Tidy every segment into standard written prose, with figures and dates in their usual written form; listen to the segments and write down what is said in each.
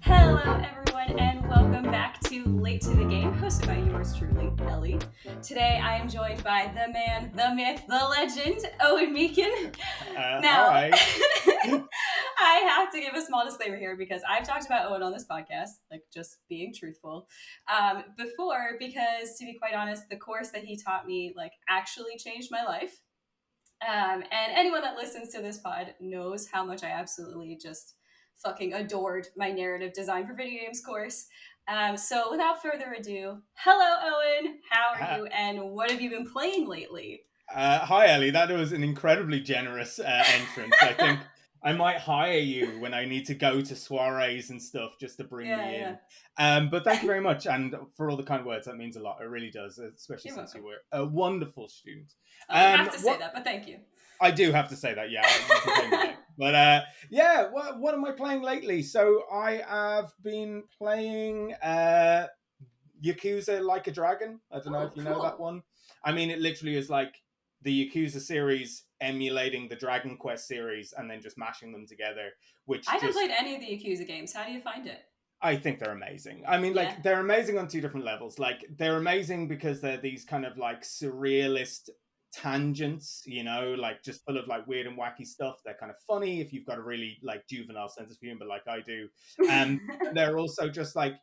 Hello, everyone, and welcome back to Late to the Game, hosted by yours truly, Ellie. Today, I am joined by the man, the myth, the legend, Eoin Meakin. Now, Hi. I have to give a small disclaimer here because I've talked about Owen on this podcast, like just being truthful, before, because to be quite honest, the course that he taught me like actually changed my life. And anyone that listens to this pod knows how much I absolutely just fucking adored my narrative design for video games course. So without further ado, hello, Owen. How are Uh, you? And what have you been playing lately? Hi, Ellie. That was an incredibly generous entrance. I think I might hire you when I need to go to soirees and stuff just to bring Yeah, me yeah. in. But thank you very much. And for all the kind words, that means a lot. It really does, especially You're since welcome. you were a wonderful student. Oh, you have to say What that, but thank you. I do have to say that, yeah, you can pay me out. But yeah, what am I playing lately? So I have been playing Yakuza Like a Dragon. I don't know Oh, if you know that cool. one. I mean, it literally is like the Yakuza series emulating the Dragon Quest series and then just mashing them together, I which haven't just played any of the Yakuza games. How do you find it? I think they're amazing. I mean, Yeah. like they're amazing on two different levels. Like they're amazing because they're these kind of like surrealist tangents, like just full of like weird and wacky stuff. They're kind of funny if you've got a really like juvenile sense of humor, like I do. And they're also just like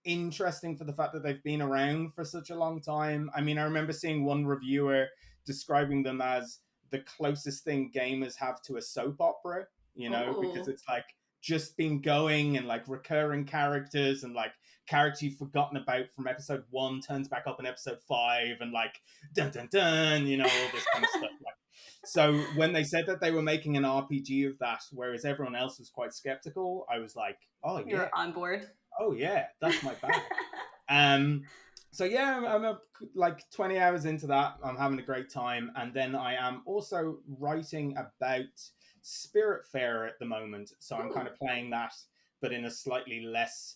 interesting for the fact that they've been around for such a long time. I mean, I remember seeing one reviewer describing them as the closest thing gamers have to a soap opera, because Oh, it's like just been going and like recurring characters and like character you've forgotten about from episode 1 turns back up in episode 5 and like dun dun dun, all this kind of stuff. Like, so when they said that they were making an RPG of that, whereas everyone else was quite skeptical, I was like, oh yeah, you're on board. oh yeah, that's my bag. um so yeah, I'm like 20 hours into that. I'm having a great time, and then I am also writing about Spiritfarer at the moment. So I'm kind Ooh, of playing that, but in a slightly less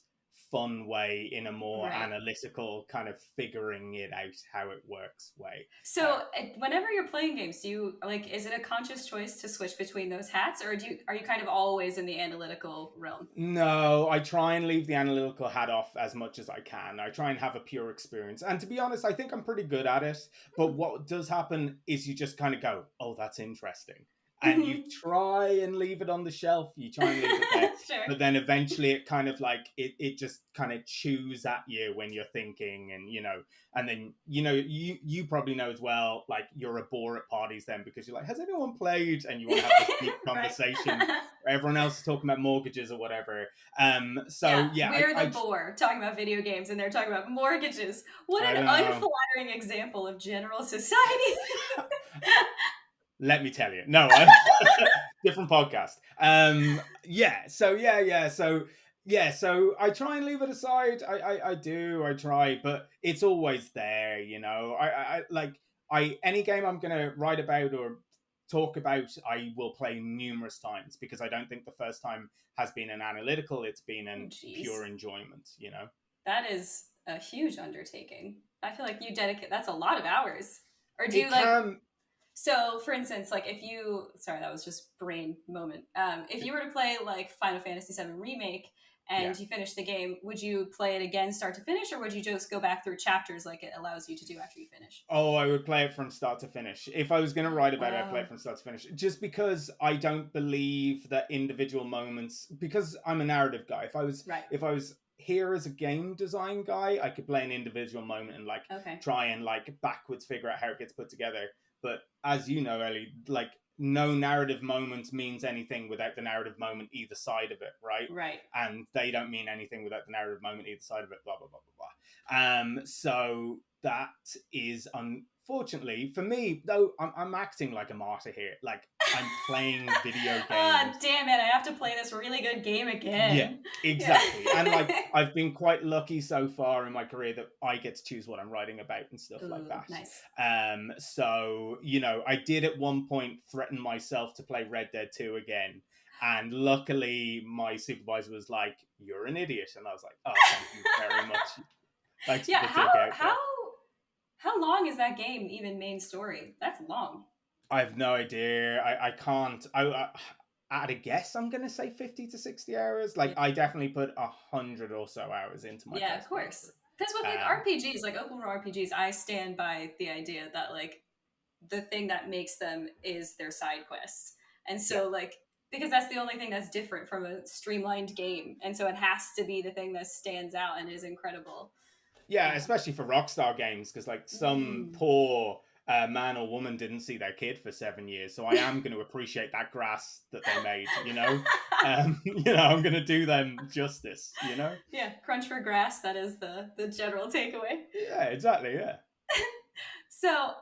fun way, in a more right. analytical kind of figuring it out how it works way. Uh, So, whenever you're playing games, do you like? Is it a conscious choice to switch between those hats, or are you kind of always in the analytical realm? No, I try and leave the analytical hat off as much as I can. I try and have a pure experience. And to be honest, I think I'm pretty good at it. But what does happen is you just kind of go, oh, that's interesting. And you Hmm. try and leave it on the shelf. You try and leave it there. Sure. But then eventually it kind of like, it just kind of chews at you when you're thinking. And then, you probably know as well, like you're a bore at parties then because you're like, has anyone played? And you want to have this deep Right. conversation. Everyone else is talking about mortgages or whatever. Yeah, So yeah, we're the bore talking about video games, and they're talking about mortgages. What I an don't know. unflattering example of general society. Let me tell you. No, different podcast. So I try and leave it aside. I do. I try, but it's always there. I like any game I'm gonna write about or talk about, I will play numerous times because I don't think the first time has been an analytical. It's been Oh, an pure jeez, enjoyment. that is a huge undertaking. I feel like you dedicate that's a lot of hours. Or do It you like can. So, for instance, like if you, sorry, that was just brain moment. If you were to play like Final Fantasy VII Remake Yeah. and you finish the game, would you play it again, start to finish, or would you just go back through chapters like it allows you to do after you finish? Oh, I would play it from start to finish. If I was going to write about it, I'd play it Wow. from start to finish. Just because I don't believe that individual moments, because I'm a narrative guy. Right. If I was here as a game design guy, I could play an individual moment and like Okay. try and like backwards figure out how it gets put together. But as you know, Ellie, like no narrative moment means anything without the narrative moment either side of it, right? Right. And they don't mean anything without the narrative moment either side of it. Blah blah blah blah blah. So that is unfortunately for me though. I'm acting like a martyr here. Like I'm playing video Ah, games. damn it! I have to play this really good game Yeah, again. Yeah. exactly. And like I've been quite lucky so far in my career that I get to choose what I'm writing about and stuff like Ooh, that. nice. So I did at one point threaten myself to play Red Dead 2 again. And luckily my supervisor was like, "You're an idiot." And I was like, "Oh, thank you very much." Thanks for Yeah. the How dig out how there. how long is that game even main story? That's long. I have no idea. I can't. At a guess, I'm gonna say 50 to 60 hours. Like Yeah, I definitely put 100 or so hours into my yeah, of first course. playthrough. Because with like Um, RPGs, like open world RPGs, I stand by the idea that like the thing that makes them is their side quests. And yeah, so like because that's the only thing that's different from a streamlined game. And so it has to be the thing that stands out and is incredible. yeah, Uh, especially for Rockstar games, because like some mm. poor man or woman didn't see their kid for 7 years, so I am going to appreciate that grass that they made. I'm going to do them justice. Yeah, crunch for grass. That is the general takeaway. Yeah, exactly. Yeah. So,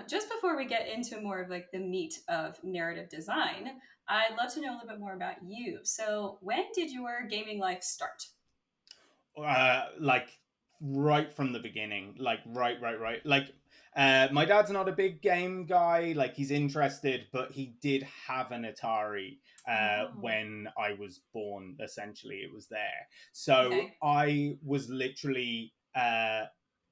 just before we get into more of like the meat of narrative design, I'd love to know a little bit more about you. So, when did your gaming life start? Like right from the beginning, like right. Like, my dad's not a big game guy. Like, he's interested, but he did have an Atari Oh, when I was born. Essentially, it was there. So okay. I was literally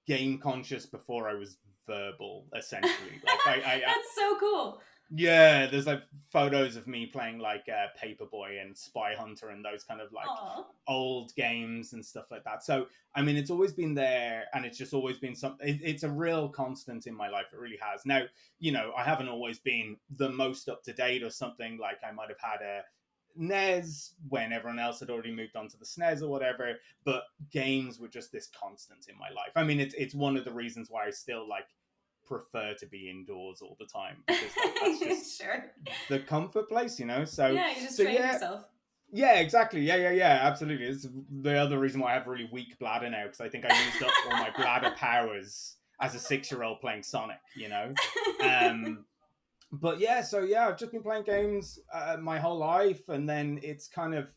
game conscious before I was verbal. Essentially, like That's so cool. yeah, there's like photos of me playing like Paperboy and Spy Hunter and those kind of like Aw. old games and stuff like that. So I mean, it's always been there, and it's just always been something. It's a real constant in my life. It really has. Now, I haven't always been the most up to date or something. Like I might have had a NES when everyone else had already moved on to the SNES or whatever. But games were just this constant in my life. I mean, it's one of the reasons why I still like prefer to be indoors all the time, because that's just Sure. the comfort place. so Yeah, you just so train yeah. yourself. Yeah, exactly. Yeah, absolutely. It's the other reason why I have really weak bladder now, because I think I used up all my bladder powers as a 6-year-old playing Sonic. um but yeah, so yeah, I've just been playing games my whole life, and then it's kind of,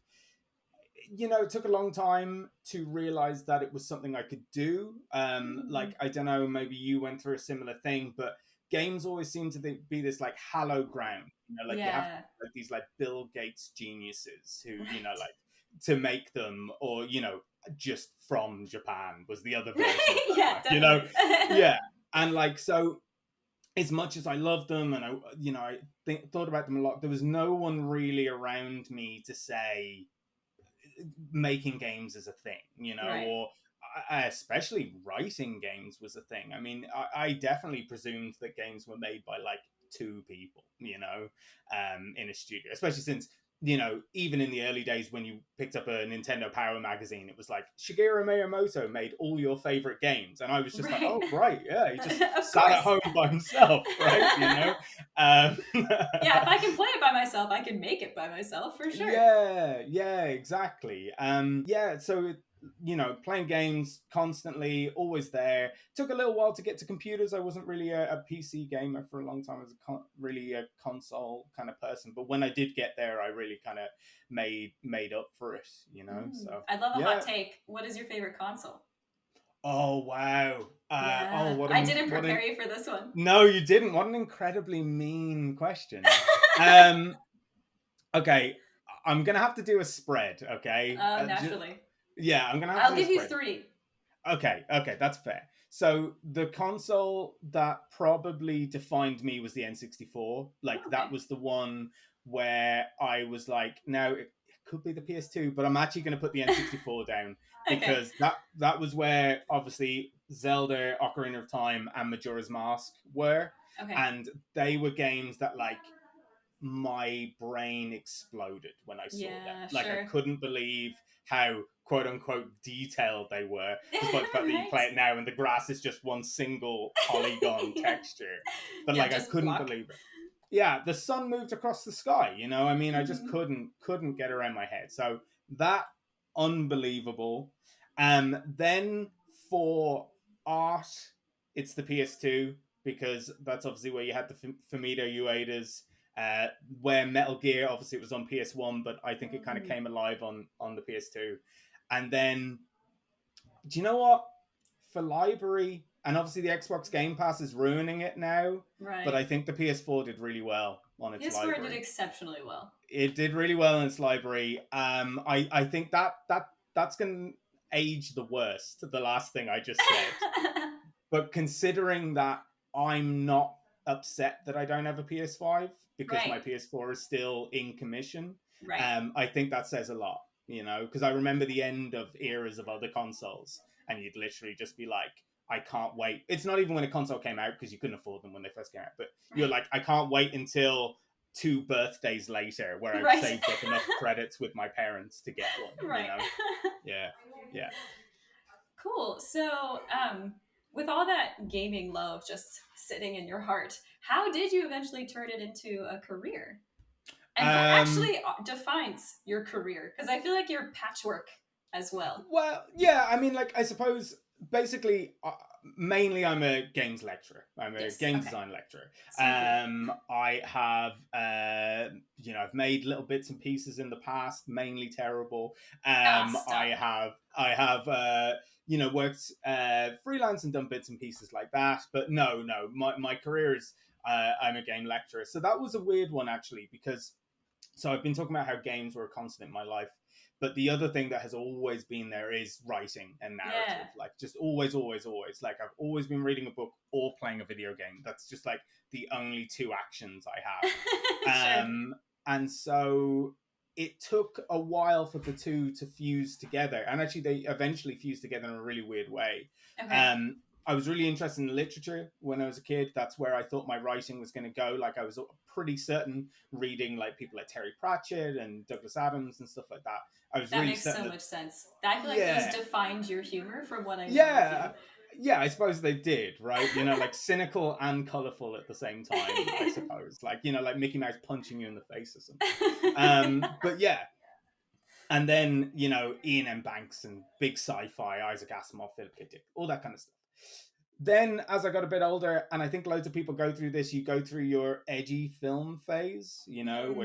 it took a long time to realize that it was something I could do. Like, Mm, I don't know, maybe you went through a similar thing, but games always seem to be this like hallowed ground. Like you have yeah. like these like Bill Gates geniuses who, Right. like to make them, or just from Japan was the other version of that. Yeah, Like. definitely. Yeah, and like so. As much as I loved them, and thought about them a lot, there was no one really around me to say making games is a thing, Right. or especially writing games was a thing. I mean, I definitely presumed that games were made by like two people, in a studio, especially since, even in the early days when you picked up a Nintendo Power magazine, it was like Shigeru Miyamoto made all your favorite games. And I was just like, Right. oh, right. Yeah. He just Of sat at course. home by himself, right? Um, Yeah, if I can play it by myself, I can make it by myself for sure. yeah, exactly. Yeah, so playing games constantly, always there. Took a little while to get to computers. I wasn't really a PC gamer for a long time. I was really a console kind of person. But when I did get there, I really kind of made up for it. Mm, So I'd love a hot yeah. take. What is your favorite console? Oh wow. Oh, Yeah, what I a didn't what prepare an you for this one. no, you didn't. What an incredibly mean question. Um. Okay, I'm gonna have to do a spread. Okay. Naturally. Yeah, I'm gonna have to I'll do a give you spread. three. Okay, that's fair. So the console that probably defined me was the N64. Like, Oh, that okay. was the one where I was like, now it could be the PS2, but I'm actually going to put the N64 down, Okay. because that was where obviously Zelda, Ocarina of Time, and Majora's Mask were, Okay. and they were games that like my brain exploded when I saw them. Yeah, Like, I sure. couldn't believe how quote unquote detailed they were, despite the fact that you Right. play it now and the grass is just one single polygon Yeah. texture. But Yeah, like, I just couldn't block. believe it. Yeah, the sun moved across the sky. I mean, I just Hmm. couldn't get around my head. So that, unbelievable. Then for art, it's the PS2, because that's obviously where you had the Fumito Ueda's, uh, where Metal Gear, obviously it was on PS1, but I think it kind of Mm, came alive on the PS2. And then, do you know what? For library, and obviously the Xbox Game Pass is ruining it now, but right. I think the PS4 did really well on its PS4 did library. exceptionally well. It did really well in its library. I think that's gonna age the worst. The last thing I just said, but considering that I'm not upset that I don't have a PS5 because my Right. PS4 is still in commission. Right. I think that says a lot, you know, because I remember the end of eras of other consoles, and you'd literally just be like, I can't wait. It's not even when a console came out because you couldn't afford them when they first came out, but you're Right. like, I can't wait until 2 birthdays later where I've Right. saved up enough credits with my parents to get one, you Right. know? Yeah. Yeah. Cool. So, with all that gaming love just sitting in your heart, how did you eventually turn it into a career? And what Um, actually defines your career? Because I feel like you're patchwork as well. Well, yeah, I mean, like, I suppose basically, mainly I'm a games lecturer. I'm a Yes. game Okay. design lecturer. Sweet, sweet. I have, I've made little bits and pieces in the past, mainly terrible. Ah, I stop. have, worked freelance and done bits and pieces like that. But no, my career is, I'm a game lecturer. So that was a weird one actually, because so I've been talking about how games were a constant in my life, but the other thing that has always been there is writing and Yeah. narrative. Like just always, always, always. Like I've always been reading a book or playing a video game. That's just like the only two actions I Sure. have. And so it took a while for the two to fuse together, and actually they eventually fused together in a really weird way. Okay. Um, I was really interested in literature when I was a kid. That's where I thought my writing was going to go. Like I was pretty certain reading like people like Terry Pratchett and Douglas Adams and stuff like that. I was That really makes certain so that, much sense. I feel like those yeah, defined your humor from what I know of yeah, you. yeah, I suppose they did, right? You know, like cynical and colorful at the same time, I suppose. Like, like Mickey Mouse punching you in the face or something. But yeah, and then, Ian M. Banks and big sci-fi, Isaac Asimov, Philip K. Dick, all that kind of stuff. Then, as I got a bit older, and I think loads of people go through this, you go through your edgy film phase, where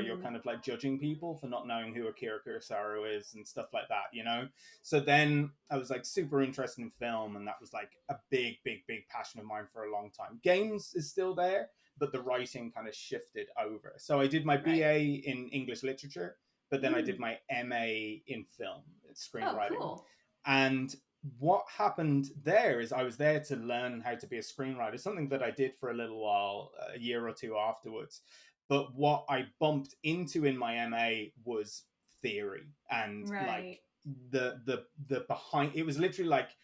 you're Mm, kind of like judging people for not knowing who Akira Kurosawa is and stuff like that. So then I was like super interested in film, and that was like a big, big, big passion of mine for a long time. Games is still there, but the writing kind of shifted over. So I did my right. BA in English literature, but then I did Mm. my MA in film, Oh, screenwriting. cool. And what happened there is I was there to learn how to be a screenwriter, something that I did for a little while, a year or two afterwards. But what I bumped into in my MA was theory and like Right. the behind. It was literally like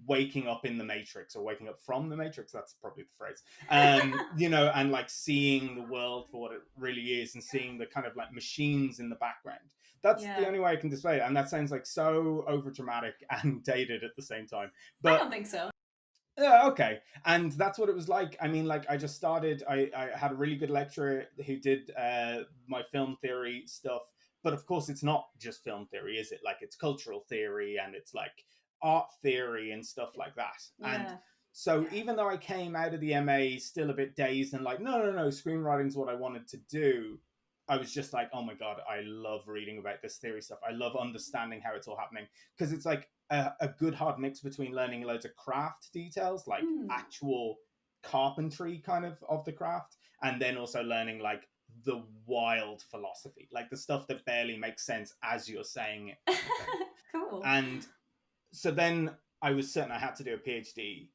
waking up in the Matrix or waking up from the Matrix. That's probably the phrase. And like seeing the world for what it really is and seeing the kind of like machines in the background. That's the Yeah. only way I can display it. And that sounds like so over dramatic and dated at the same time. I But don't think so. yeah, okay. And that's what it was like. I mean, like I just started, I had a really good lecturer who did my film theory stuff. But of course, it's not just film theory, is it? Like it's cultural theory and it's like art theory and stuff like that. And Yeah. so even though I came out of the MA still a bit dazed and like, no, screenwriting's what I wanted to do, I was just like, oh my God, I love reading about this theory stuff. I love understanding how it's all happening. Because it's like a good hard mix between learning loads of craft details, like Mm. actual carpentry kind of the craft, and then also learning like the wild philosophy, like the stuff that barely makes sense as you're saying it, kind of thing. Cool. And so then I was certain I had to do a PhD.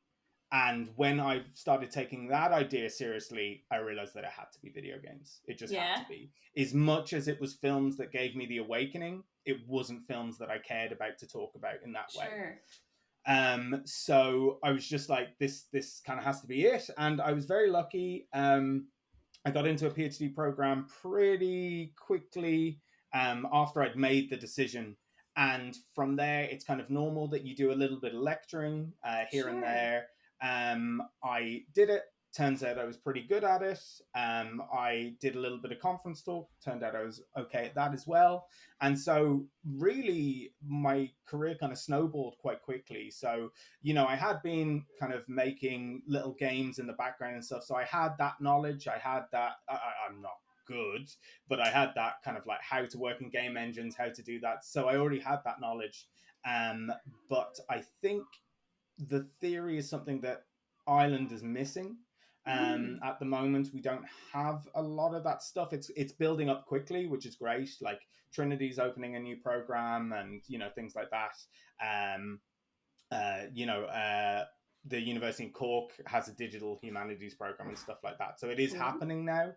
And when I started taking that idea seriously, I realized that it had to be video games. It just had Yeah. to be. As much as it was films that gave me the awakening, it wasn't films that I cared about to talk about in that way. Sure. So I was just like, this kind of has to be it. And I was very lucky. I got into a PhD program pretty quickly after I'd made the decision. And from there, it's kind of normal that you do a little bit of lecturing here and Sure. there. I did it. Turns out I was pretty good at it. I did a little bit of conference talk. Turned out I was okay at that as well. And so, really, my career kind of snowballed quite quickly. So, I had been kind of making little games in the background and stuff. So I had that knowledge. I had that. I'm not good, but I had that kind of like how to work in game engines, how to do that. So I already had that knowledge. But I think the theory is something that Ireland is missing. Mm. At the moment, we don't have a lot of that stuff. It's building up quickly, which is great. Like Trinity's opening a new program, and things like that. Um, uh, you know, uh, the university in Cork has a digital humanities program and stuff like that. So it is Cool. happening now,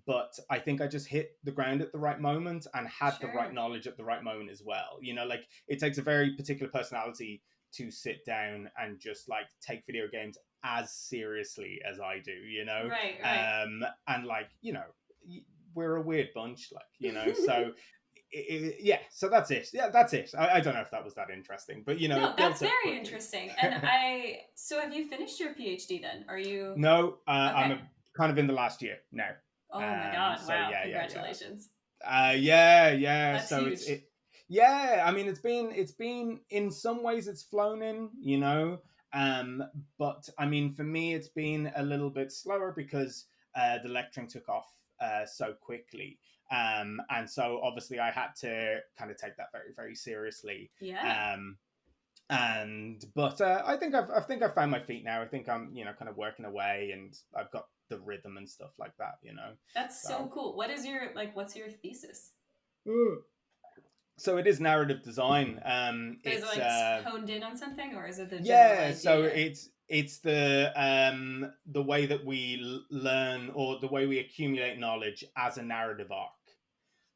but I think I just hit the ground at the right moment and had the right Sure. knowledge at the right moment as well. You know, like it takes a very particular personality to sit down and just like take video games as seriously as I do, you know? Right, right. And like, you know, we're a weird bunch, like, you know, so yeah, so that's it. Yeah, that's it. I don't know if that was that interesting, but you know, No, it built that's up very quickly. interesting. And so have you finished your PhD then? Are you No, I'm okay? kind of in the last year now. Oh my God! So Wow! yeah. Congratulations. Yeah. That's So huge. yeah. I mean, it's been in some ways it's flown in, you know. But I mean, for me, it's been a little bit slower because the lecturing took off so quickly. And so obviously I had to kind of take that very, very seriously. Yeah. Um, and but I think I've found my feet now. I think I'm, you know, kind of working away, and I've got the rhythm and stuff like that, you know. That's so So cool. What is your like? What's your thesis? so it is narrative design. But is it It's like honed in on something, or is it the general yeah. So idea? it's the way that we learn, or the way we accumulate knowledge as a narrative arc.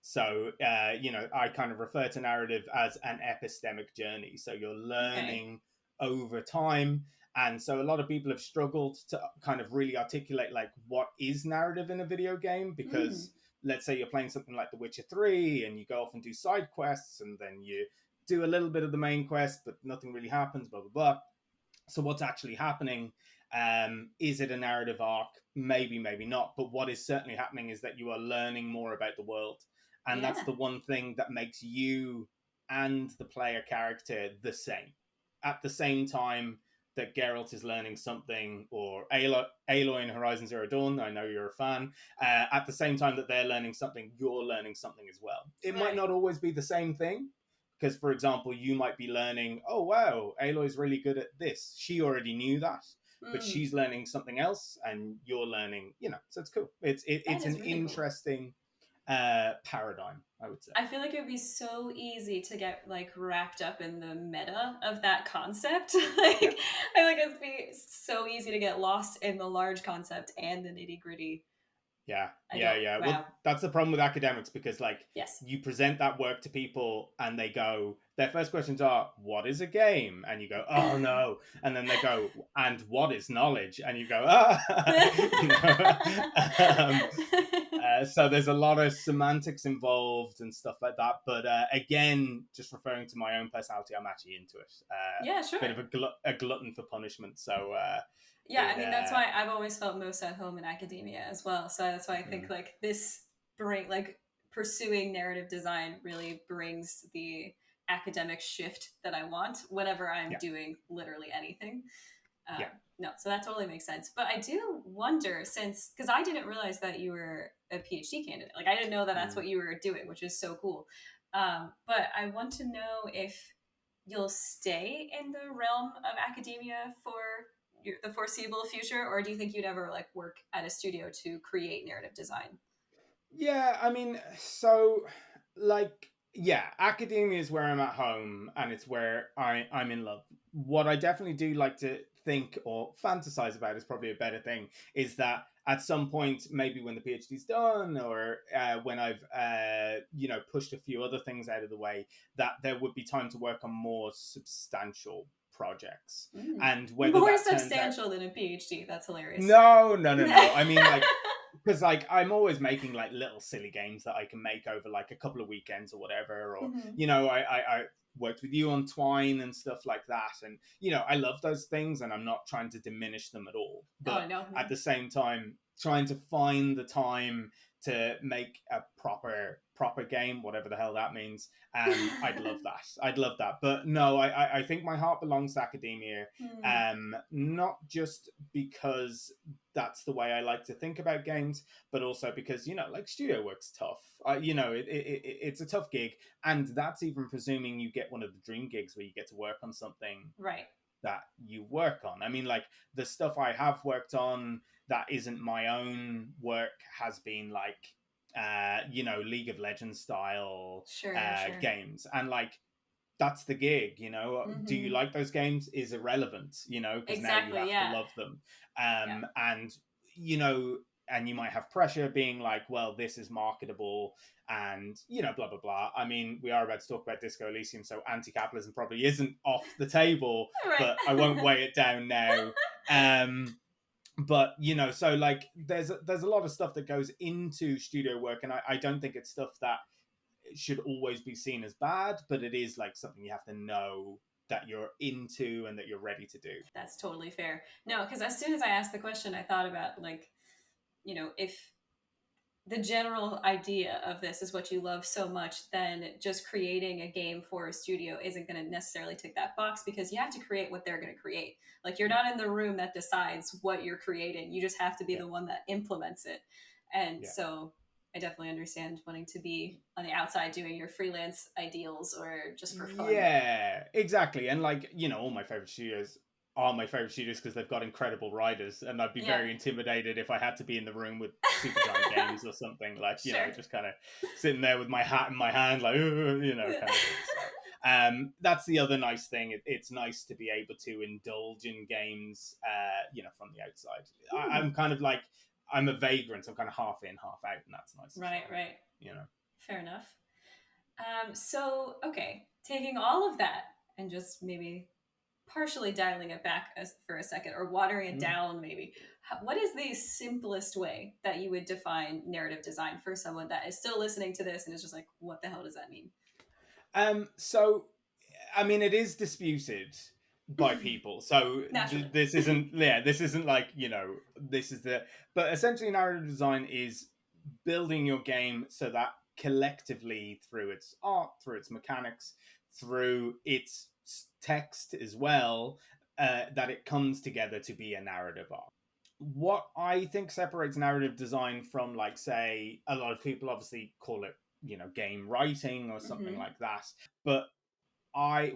So, you know, I kind of refer to narrative as an epistemic journey. So you're Okay. learning over time. And so a lot of people have struggled to kind of really articulate like what is narrative in a video game, Mm. because let's say you're playing something like The Witcher 3 and you go off and do side quests and then you do a little bit of the main quest, but nothing really happens, blah, blah, blah. So what's actually happening? Is it a narrative arc? Maybe, maybe not. But what is certainly happening is that you are learning more about the world, and that's Yeah. the one thing that makes you and the player character the same. At the same time that Geralt is learning something, or Aloy in Horizon Zero Dawn, I know you're a fan. At the same time that they're learning something, you're learning something as well. It might Right. not always be the same thing, because, for example, you might be learning, oh, wow, Aloy's really good at this. She already knew that, but Mm. she's learning something else, and you're learning, you know, so it's cool. That It's an is really cool. paradigm, I would say. I feel like it would be so easy to get like wrapped up in the meta of that concept. Yeah. Like I feel like it'd be so easy to get lost in the large concept and the nitty gritty. I don't. Yeah. Well, Wow. that's the problem with academics, because like Yes. you present that work to people and they go, their first questions are, "What is a game?" And you go, "Oh no!" And then they go, "And what is knowledge?" And you go, "Ah," you know. um, so there's a lot of semantics involved and stuff like that. But again, just referring to my own personality, I'm actually into it. Yeah, sure. Bit of a glutton for punishment. So Yeah, it I mean that's why I've always felt most at home in academia as well. So that's why I think mm, like this bring like pursuing narrative design really brings the academic shift that I want whenever I'm yeah, doing literally anything. yeah. No, so that totally makes sense. But I do wonder, since because I didn't realize that you were a PhD candidate, like I didn't know that that's Mm. what you were doing, which is so cool. But I want to know if you'll stay in the realm of academia for the foreseeable future, or do you think you'd ever like work at a studio to create narrative design? Yeah, I mean, so like, yeah, academia is where I'm at home, and it's where I'm in love. What I definitely do like to think or fantasize about, is probably a better thing, is that at some point, maybe when the PhD's done, or when I've you know, pushed a few other things out of the way, that there would be time to work on more substantial projects. Mm. And whether More that turns out, substantial than a PhD. That's hilarious. no. I mean, like, because like I'm always making like little silly games that I can make over like a couple of weekends or whatever, or Mhm. you know, I worked with you on Twine and stuff like that, and you know, I love those things, and I'm not trying to diminish them at all, Oh but no, at no. the same time, trying to find the time to make a proper game, whatever the hell that means. I'd love that. I'd love that. But no, I think my heart belongs to academia. Hmm. Not just because that's the way I like to think about games, but also because, you know, like, studio work's tough. You know, it's a tough gig, and that's even presuming you get one of the dream gigs where you get to work on something Right. that you work on. I mean, like, the stuff I have worked on that isn't my own work has been like, you know, League of Legends style Sure, sure. games, and like, that's the gig, you know. Do you Mm-hmm. like those games is irrelevant, you know, because now you Exactly. have to Yeah. love them. Yeah. And you know, and you might have pressure being like, well, this is marketable, and you know, blah blah blah. I mean, we are about to talk about Disco Elysium, so anti-capitalism probably isn't off the table, Right. but I won't weigh it down now. um but you know, so like there's a lot of stuff that goes into studio work, and I don't think it's stuff that should always be seen as bad, but it is like something you have to know that you're into and that you're ready to do. That's totally fair. No, because as soon as I asked the question, I thought about like, if the general idea of this is what you love so much, then just creating a game for a studio isn't going to necessarily tick that box, because you have to create what they're going to create. Like, you're Yeah, not in the room that decides what you're creating. You just have to be yeah, the one that implements it. And yeah. so I definitely understand wanting to be on the outside doing your freelance ideals or just for fun. Yeah, exactly. And like, you know, all my favorite studios are my favorite studios because they've got incredible writers. And I'd be Yeah. very intimidated if I had to be in the room with Supergiant Games or something, like, you know, Sure. just kind of sitting there with my hat in my hand, like, you know, kind of thing. So that's the other nice thing. It's nice to be able to indulge in games, you know, from the outside. I'm kind of like, I'm a vagrant. I'm kind of half in, half out, and that's nice as Right, well, right. you know. Fair enough. So, okay, taking all of that and just maybe partially dialing it back for a second, or watering it Mm. down, maybe. What is the simplest way that you would define narrative design for someone that is still listening to this and is just like, what the hell does that mean? So, I mean, it is disputed by people. So Naturally. this isn't, yeah, this isn't like, you know, this is the, but essentially narrative design is building your game so that collectively, through its art, through its mechanics, through its text as well, that it comes together to be a narrative arc. What I think separates narrative design from, like, say, a lot of people obviously call it, you know, game writing or something Mm-hmm. like that, but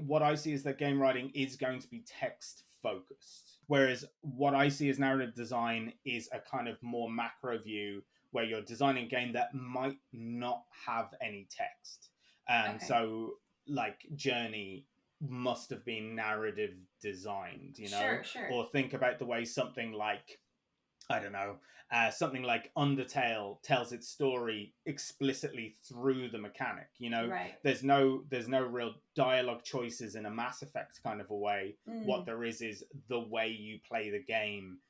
what I see is that game writing is going to be text focused, whereas what I see as narrative design is a kind of more macro view where you're designing a game that might not have any text. Okay. So like Journey must have been narrative designed, you know, Sure, sure. or think about the way something like, I don't know, something like Undertale tells its story explicitly through the mechanic. You know, Right. there's no real dialogue choices in a Mass Effect kind of a way. What Mm, there is the way you play the game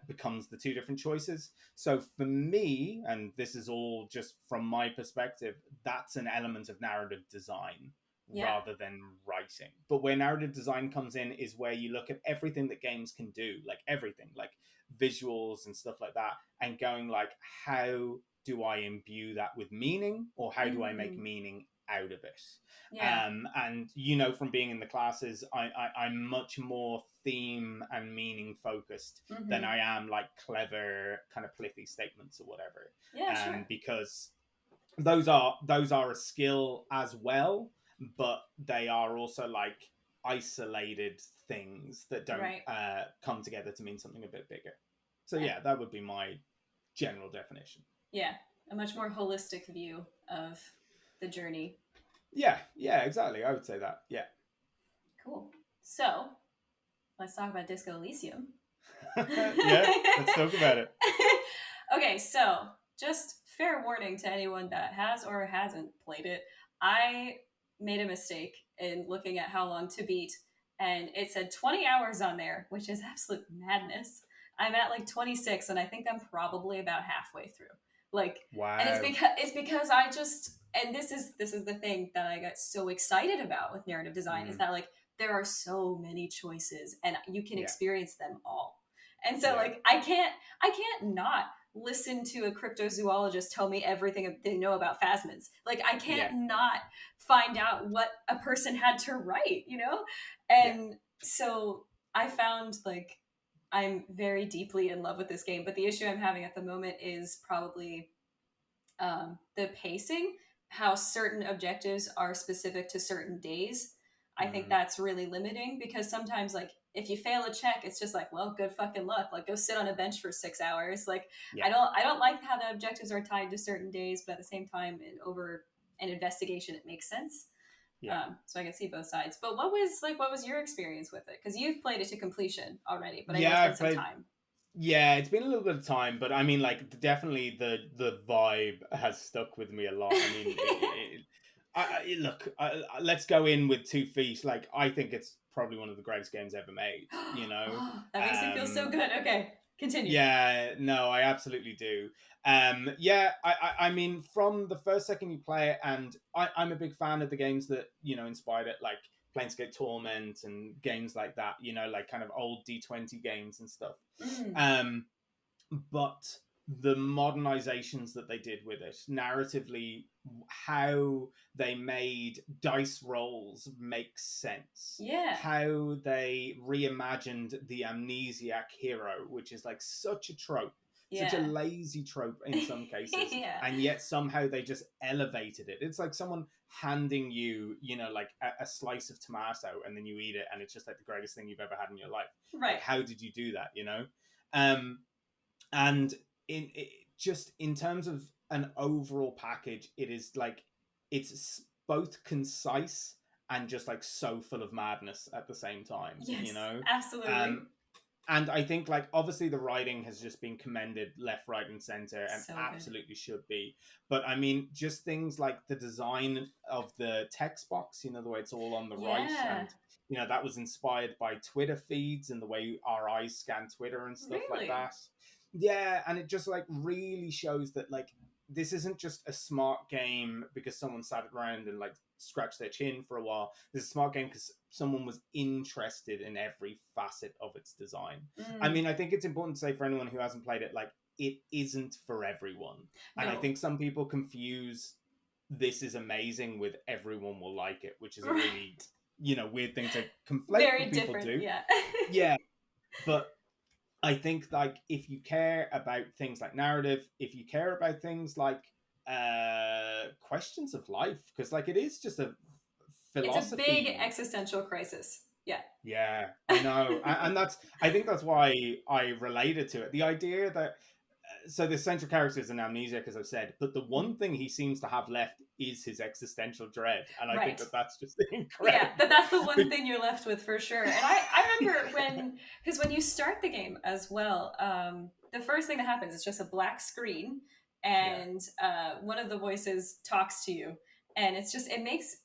becomes the two different choices. So for me, and this is all just from my perspective, that's an element of narrative design yeah. rather than writing. But where narrative design comes in is where you look at everything that games can do, like everything, like visuals and stuff like that, and going like, how do I imbue that with meaning, or how do I make Mm, meaning out of it? yeah. And you know, from being in the classes, I'm much more theme and meaning focused than Mm-hmm. I am like clever kind of pithy statements or whatever. Yeah, sure. Because those are a skill as well, but they are also like isolated things that don't Right. come together to mean something a bit bigger. So Yeah. yeah, that would be my general definition. Yeah. A much more holistic view of the journey. Yeah, yeah, exactly. I would say that. Yeah. Cool. So let's talk about Disco Elysium. Yeah, let's talk about it. Okay, so just fair warning to anyone that has or hasn't played it. I made a mistake in looking at how long to beat, and it said 20 hours on there, which is absolute madness. I'm at like 26, and I think I'm probably about halfway through. Like, and Wow. it's because I just, and this is the thing that I got so excited about with narrative design, is Mm, that like there are so many choices and you can yeah, experience them all. And so yeah, like I can't not listen to a cryptozoologist tell me everything they know about phasmids. Like, I yeah, can't not find out what a person had to write, yeah. And so I found like I'm very deeply in love with this game, but the issue I'm having at the moment is probably the pacing, how certain objectives are specific to certain days. I think Mm, that's really limiting, because sometimes, like, if you fail a check, it's just like, well, good fucking luck. Like, go sit on a bench for 6 hours. Like, yeah, I don't like how the objectives are tied to certain days, but at the same time, over an investigation, it makes sense. Yeah. So I can see both sides. But what was your experience with it? Because you've played it to completion already, but I know it's Yeah, been I've some played. time. Yeah, it's been a little bit of time, but I mean, like, definitely the vibe has stuck with me a lot. I mean, look, let's go in with 2 feet. Like, I think it's probably one of the greatest games ever made. You know, Oh, that makes me feel so um, good. Okay, continue. yeah, no, I absolutely do. Yeah, I mean, from the first second you play it, and I'm a big fan of the games that inspired it, like Planescape Torment and games like that. Like kind of old D20 games and stuff. Mm, Um, but the modernizations that they did with it, narratively, how they made dice rolls make sense, yeah, how they reimagined the amnesiac hero, which is like such a trope, such a yeah, lazy trope in some cases, yeah. and yet somehow they just elevated it. It's like someone handing you, like a slice of tomato, and then you eat it, and it's just like the greatest thing you've ever had in your life. Like, Right. how did you do that? Um, and just in terms of an overall package, it is like it's both concise and just like so full of madness at the same time. Yes, absolutely. Um, and I think, like, obviously the writing has just been commended left, right, and center, and So good. absolutely should be. But I mean, just things like the design of the text box, the way it's all on the right, Yeah. and that was inspired by Twitter feeds and the way our eyes scan Twitter and stuff like Really? that. Yeah, and it just like really shows that, like, this isn't just a smart game because someone sat around and like scratched their chin for a while. This is a smart game because someone was interested in every facet of its design. I Mm, mean, I think it's important to say for anyone who hasn't played it, like, it isn't for everyone. And I no. think some people confuse this is amazing with everyone will like it, which is a Right. really, weird thing to conflate, Very but people different. do. Yeah. Yeah. But I think, like, if you care about things like narrative, if you care about things like questions of life, because like it is just a It's a big philosophy. existential crisis. Yeah. Yeah, I know, and I think that's why I related to it. The idea that so the central character is an amnesiac, as I've said, but the Mhm. one thing he seems to have left is his existential dread, and I think Right. that that's just Yeah, incredible. that's the one thing you're left with for sure. And I remember because when you start the game as well, the first thing that happens is just a black screen, Yeah. and one of the voices talks to you, and it makes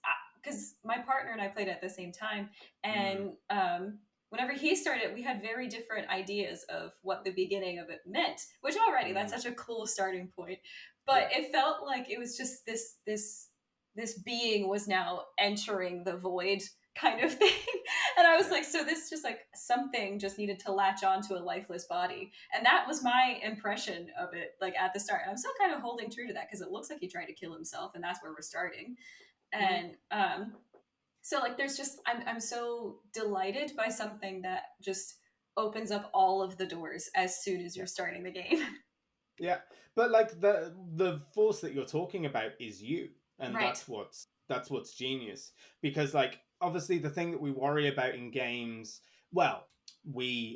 because my partner and I played it at the same time, Mm, and whenever he started, we had very different ideas of what the beginning of it meant, which already that's mm, such a cool starting point. But yeah. it felt like it was just this being was now entering the void kind of thing. And I was Yeah. like, so this just like something just needed to latch onto a lifeless body. And that was my impression of it, like at the start. And I'm still kind of holding true to that because it looks like he tried to kill himself, and that's where we're starting. Mm, And so like there's just I'm so delighted by something that just opens up all of the doors as soon as yeah. you're starting the game. Yeah, but like the force that you're talking about is you, and Right. that's what's genius. Because like obviously the thing that we worry about in games, well,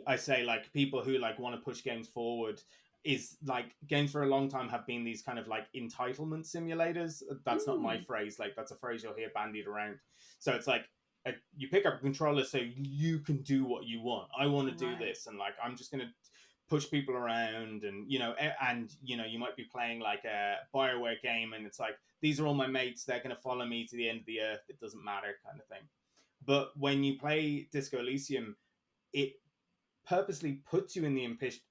I say like people who like want to push games forward is like games for a long time have been these kind of like entitlement simulators. That's not my Mm, phrase. Like that's a phrase you'll hear bandied around. So it's like you pick up a controller so you can do what you want. I want to do right. this, and like I'm just gonna push people around, and you might be playing like a Bioware game, and it's like these are all my mates, they're going to follow me to the end of the earth, it doesn't matter, kind of thing. But when you play Disco Elysium, it purposely puts you in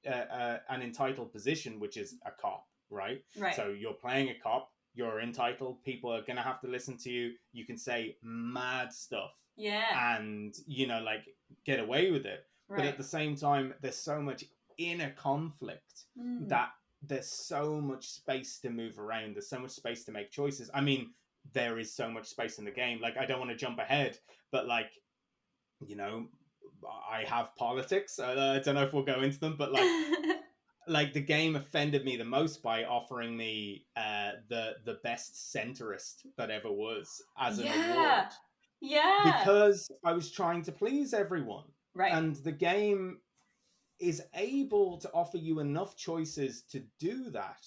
an entitled position, which is a cop, right? Right. So you're playing a cop, you're entitled, people are going to have to listen to you, you can say mad stuff Yeah. and like get away with it. But Right. at the same time, there's so much inner conflict Mm. that there's so much space to move around, there's so much space to make choices. I mean, there is so much space in the game. Like, I don't want to jump ahead, but like, you know I have politics. I don't know if we'll go into them, but like the game offended me the most by offering me the best centrist that ever was as an Yeah. award, Yeah. because I was trying to please everyone. Right. And the game is able to offer you enough choices to do that,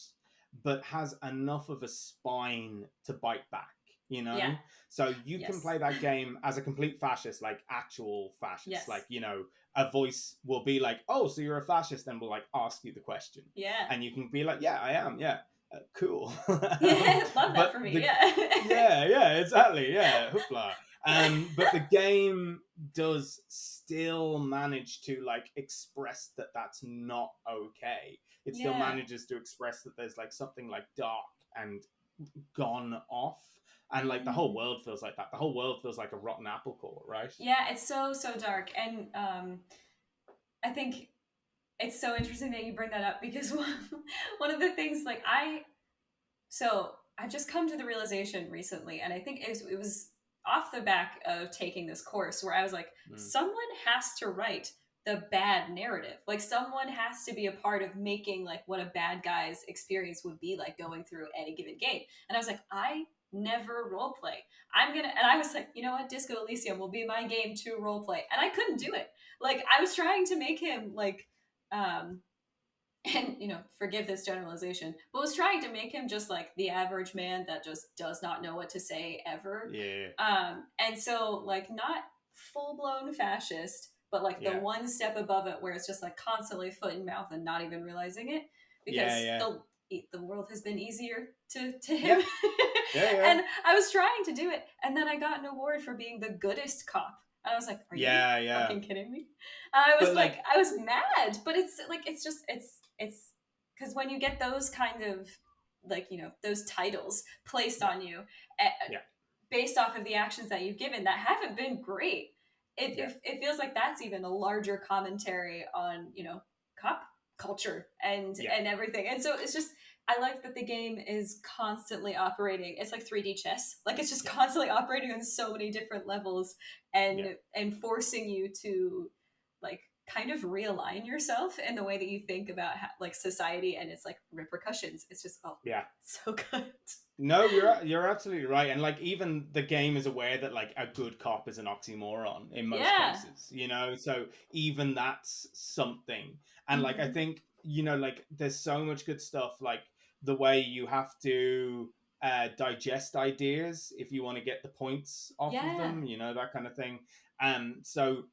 but has enough of a spine to bite back. you Yeah. know? So you can Yes. play that game as a complete fascist, like actual fascist. Like, Yes. you know, a voice will be like, oh, so you're a fascist, and will like ask you the question. Yeah. And you can be like, yeah, I am. Yeah. Cool. Yeah. Love that But for me. the Yeah. yeah, exactly. Yeah, hoopla. But the game does still manage to like express that that's not okay. It still Yeah. manages to express that there's like something like dark and gone off, and like the whole Mhm. world feels like that. The whole world feels like a rotten apple core, right? Yeah, it's so so dark, and I think it's so interesting that you bring that up because one of the things like so I've just come to the realization recently, and I think it was off the back of taking this course where I was like, Mm. someone has to write the bad narrative. Like someone has to be a part of making like what a bad guy's experience would be like going through any given game. And I was like, I never role play. And I was like, you know what, Disco Elysium will be my game to role play. And I couldn't do it. Like I was trying to make him like um and forgive this generalization, but was trying to make him just like the average man that just does not know what to say ever. Yeah, And so like not full-blown fascist, but like the yeah, one step above it where it's just like constantly foot and mouth and not even realizing it yeah, because yeah, the world has been easier to him. yeah, yeah, yeah, And I was trying to do it, and then I got an award for being the goodest cop, and I was like, are you yeah, yeah. fucking kidding me? I was But like, like, I was mad, but it's like, it's because when you get those kind of like, those titles placed yeah, on you yeah, based off of the actions that you've given that haven't been great, yeah, it feels like that's even a larger commentary on, cop culture yeah, and everything. And so it's just, I like that the game is constantly operating. It's like 3D chess. Like it's just yeah, constantly operating on so many different levels yeah, and forcing you to like kind of realign yourself in the way that you think about like society and its like repercussions. It's just yeah. so good. No, you're absolutely right, and like even the game is aware that like a good cop is an oxymoron in most Yeah. cases, you know. So even that's something, and like I Mm-hmm. think like there's so much good stuff, like the way you have to digest ideas if you want to get the points off of Yeah. them, that kind of thing. So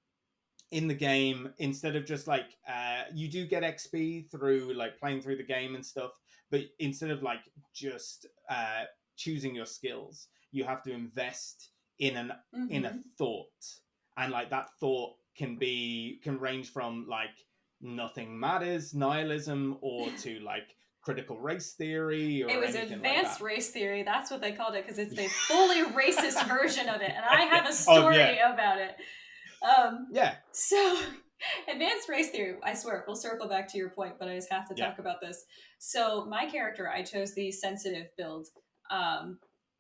in the game, instead of just like you do get XP through like playing through the game and stuff, but instead of like just choosing your skills, you have to invest in a Mm-hmm. thought, and like that thought can range from like nothing matters nihilism, or to like critical race theory It or was anything like that. advanced race theory. That's what they called it because it's the fully racist version of it, and I Yeah. have a Oh yeah, story about it. Um, yeah, so advanced race theory. I swear, we'll circle back to your point, but I just have to yeah, talk about this. So my character, I chose the sensitive build, um,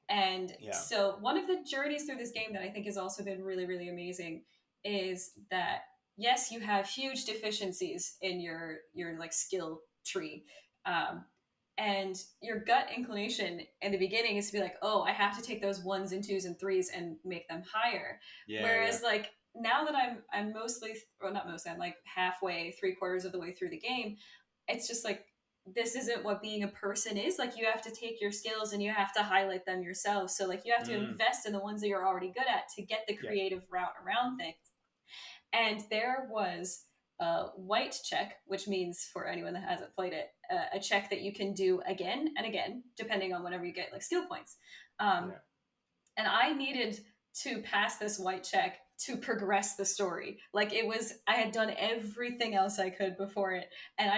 and yeah, so one of the journeys through this game that I think has also been really, really amazing is that yes, you have huge deficiencies in your like skill tree. Um, and your gut inclination in the beginning is to be like, oh, I have to take those ones and twos and threes and make them higher. yeah, yeah, Whereas like now that I'm mostly, well, not mostly, I'm like halfway, 3/4 of the way through the game, it's just like this isn't what being a person is. Like you have to take your skills and you have to highlight them yourself. So like you have to mm, invest in the ones that you're already good at to get the yeah, creative route around things. And there was a white check, which means for anyone that hasn't played it, a check that you can do again and again, depending on whenever you get like skill points. Um, yeah, and I needed to pass this white check to progress the story. Like it was, I had done everything else I could before it, and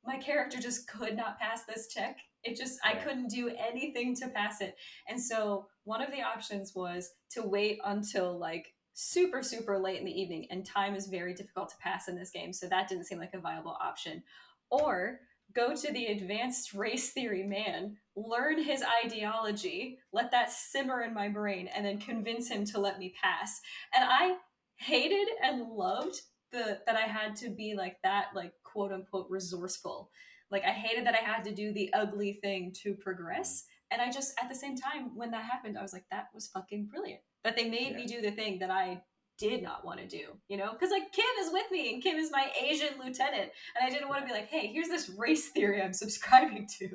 my character just could not pass this check. I yeah, couldn't do anything to pass it. And so one of the options was to wait until like super, super late in the evening, and time is very difficult to pass in this game. So that didn't seem like a viable option. Or go to the advanced race theory man, learn his ideology, let that simmer in my brain, and then convince him to let me pass. And I hated and loved that I had to be like that, like quote unquote resourceful. Like I hated that I had to do the ugly thing to mm, progress. And I just at the same time when that happened, I was like, that was fucking brilliant. That they made yeah. me do the thing that I did not want to do, because like Kim is with me and Kim is my Asian lieutenant, and I didn't want to be like, hey, here's this race theory I'm subscribing to,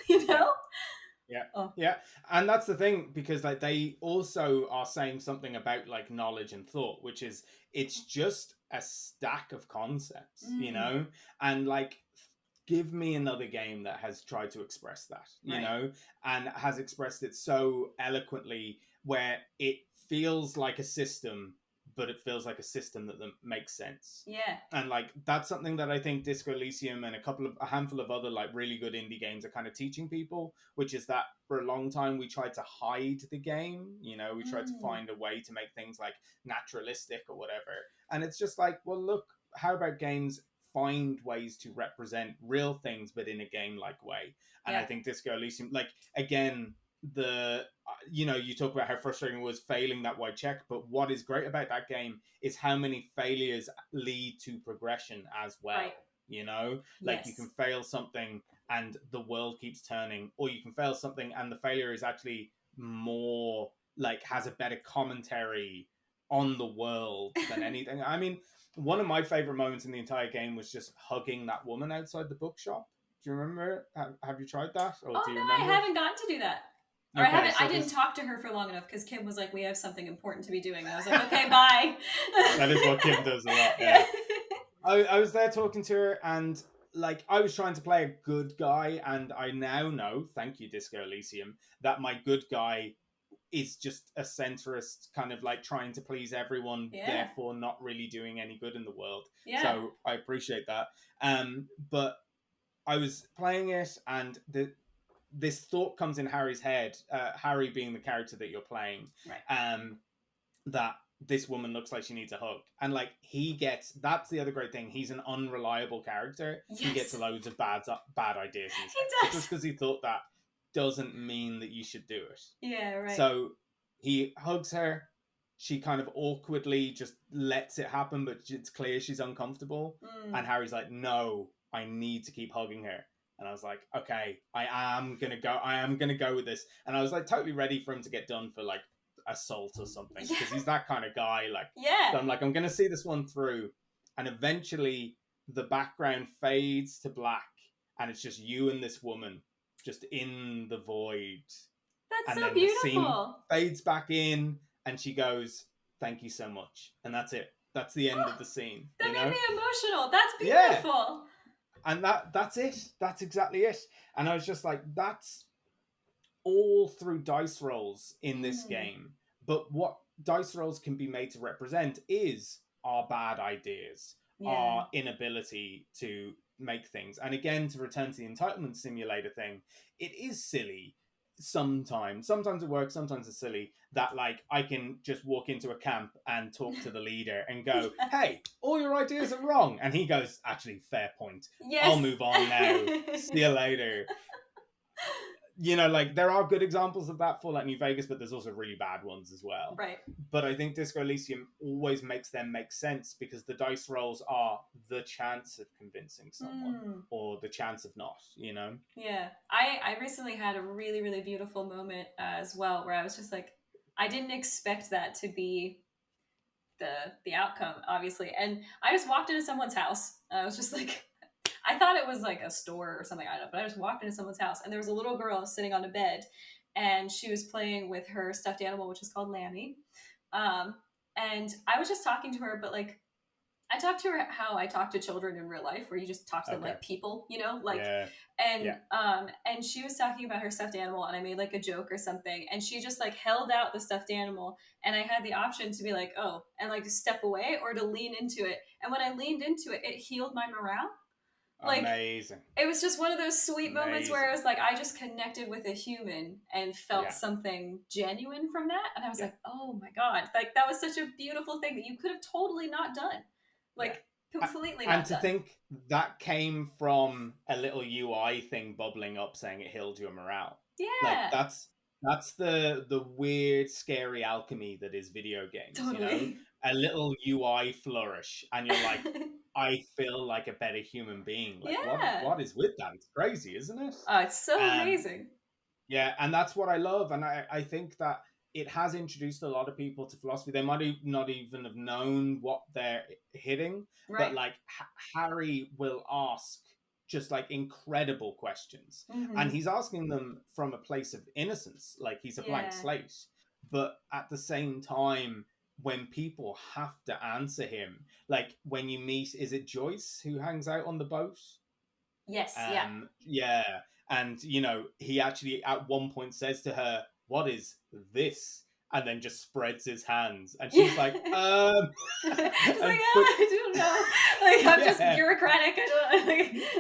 you Yeah. know? Yeah. Oh, Yeah. And that's the thing, because like they also are saying something about like knowledge and thought, which is it's just a stack of concepts, you mm, know? And like give me another game that has tried to express that, you right. know, and has expressed it so eloquently where it feels like a system, but it feels like a system that makes sense. Yeah. And like that's something that I think Disco Elysium and a handful of other like really good indie games are kind of teaching people, which is that for a long time we tried to hide the game, you know, we tried to Mm, find a way to make things like naturalistic or whatever. And it's just like, well, look, how about games find ways to represent real things but in a game like way? And I yeah. think Disco Elysium, like, again, the you know, you talk about how frustrating it was failing that white check, but what is great about that game is how many failures lead to progression as Right. well, you know, like you can Yes. fail something and the world keeps turning, or you can fail something and the failure is actually more like has a better commentary on the world than anything. I mean, one of my favorite moments in the entire game was just hugging that woman outside the bookshop. Do you remember? Have you tried that, or Oh do you no, I remember it? haven't gotten to do that. Or I Okay, haven't. I so didn't this talk to her for long enough because Kim was like, "We have something important to be doing," and I was like, "Okay, bye." that is what Kim does a lot. Yeah. Yeah, I was there talking to her, and like I was trying to play a good guy, and I now know, thank you, Disco Elysium, that my good guy is just a centrist, kind of like trying to please everyone, Yeah. therefore not really doing any good in the world. Yeah. So I appreciate that. But I was playing it, and this thought comes in Harry's head. Harry being the character that you're playing, Right. um, that this woman looks like she needs a hug, and like he gets, that's the other great thing. He's an unreliable character. He gets Yes. loads of bad ideas in his He head, but does. just because he thought that doesn't mean that you should do it. Yeah. Right. So he hugs her. She kind of awkwardly just lets it happen, but it's clear she's uncomfortable. Mm. And Harry's like, "No, I need to keep hugging her." And I was like, "Okay, I am gonna go. I am gonna go with this." And I was like, totally ready for him to get done for like assault or something, Yeah. because he's that kind of guy. Like, Yeah. so I'm like, I'm gonna see this one through. And eventually, the background fades to black, and it's just you and this woman just in the void, That's and so then the scene beautiful. fades back in and she goes, "Thank you so much," and that's it. That's the end Oh, of the scene, that you made know. me emotional. That's Yeah, beautiful. and that's it. That's exactly it. And I was just like, that's all through dice rolls in this Mm. game. But what dice rolls can be made to represent is our bad ideas, Yeah. our inability to make things. And again, to return to the entitlement simulator thing, it is silly sometimes. Sometimes it works, sometimes it's silly that like I can just walk into a camp and talk to the leader and go, Yes. "Hey, all your ideas are wrong." And he goes, "Actually, fair point. I'll Yes. move on now. See you later." You know, like there are good examples of that, Fallout New Vegas, but there's also really bad ones as well. Right. But I think Disco Elysium always makes them make sense because the dice rolls are the chance of convincing someone Mm. or the chance of not, you know? Yeah. I recently had a really, really beautiful moment as well where I was just like, I didn't expect that to be the outcome, obviously. And I just walked into someone's house. And I was just like, I thought it was like a store or something, I don't know, but I just walked into someone's house and there was a little girl sitting on a bed and she was playing with her stuffed animal, which is called Lammy. Um, and I was just talking to her, but like I talk to her how I talk to children in real life, where you just talk to them Okay. like people, you know, like, Yeah. and Yeah. and she was talking about her stuffed animal, and I made like a joke or something, and she just like held out the stuffed animal, and I had the option to be like, oh, and like step away or to lean into it, and when I leaned into it, it healed my morale. Like Amazing. it was just one of those sweet moments where I Amazing. was like, I just connected with a human and felt Yeah. something genuine from that, and I was Yeah. like, oh my god, like that was such a beautiful thing that you could have totally not done, Yeah. like completely And not to done. think that came from a little UI thing bubbling up saying it healed your morale. Like Yeah, that's the weird, scary alchemy that is video games, you know? totally. A little UI flourish and you're like, I feel like a better human being. Like Yeah. what is with that? It's crazy, isn't it? Oh, it's so Um amazing. yeah, and that's what I love. And I think that it has introduced a lot of people to philosophy. They might not even have known what they're hitting, but Right. like Harry will ask just like incredible questions. And Mm-hmm. he's asking them from a place of innocence, like he's a blank Yeah. slate. But at the same time, when people have to answer him, like when you meet, is it Joyce who hangs out on the boat? Yes. Yeah. Yeah. And, you know, he actually at one point says to her, "What is this?" And then just spreads his hands. And Yeah. she's like, Just like, but I don't know. Like, I'm just yeah, bureaucratic.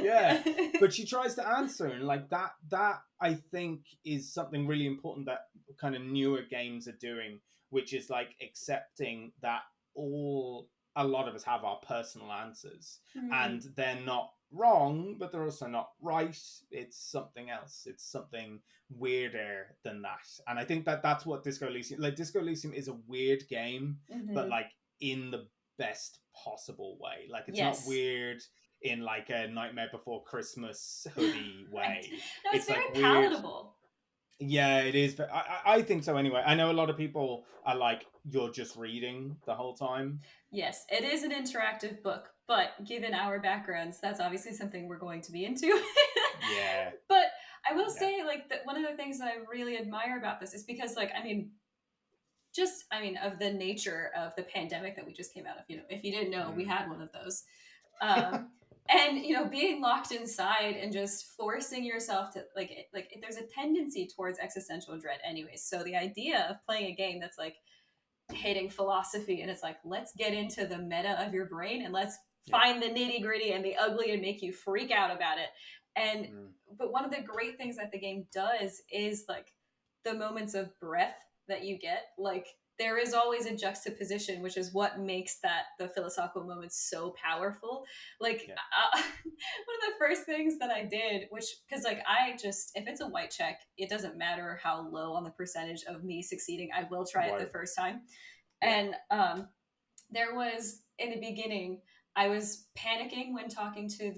yeah. I don't But she tries to answer, and like that I think is something really important that kind of newer games are doing, which is like accepting that all a lot of us have our personal answers, Hmm. and they're not wrong, but they're also not right. It's something else. It's something weirder than that. And I think that that's what Disco Elysium is a weird game, but Hmm. like in the best possible way. Like it's not Yes. weird in like a Nightmare Before Christmas hoodie Right. way. No, it's It's very like weird. palatable. Yeah, it is. I think so anyway. I know a lot of people are like, you're just reading the whole time. Yes, it is an interactive book, but given our backgrounds, that's obviously something we're going to be into. Yeah, But I will yeah. say, like, that one of the things that I really admire about this is because, like, I mean, just I mean, of the nature of the pandemic that we just came out of. You know, if you didn't know, we Mm. had one of those. Um, and you know, being locked inside and just forcing yourself to like, there's a tendency towards existential dread, anyways. So the idea of playing a game that's like hitting philosophy and it's like, let's get into the meta of your brain and let's Yeah. find the nitty gritty and the ugly and make you freak out about it. And Mm. but one of the great things that the game does is like the moments of breath that you get, like there is always a juxtaposition, which is what makes that the philosophical moments so powerful. Like Yeah. one of the first things that I did, which because like I just if it's a white check, it doesn't matter how low on the percentage of me succeeding, I will try it the Right. first time. Yeah. And there was in the beginning, I was panicking when talking to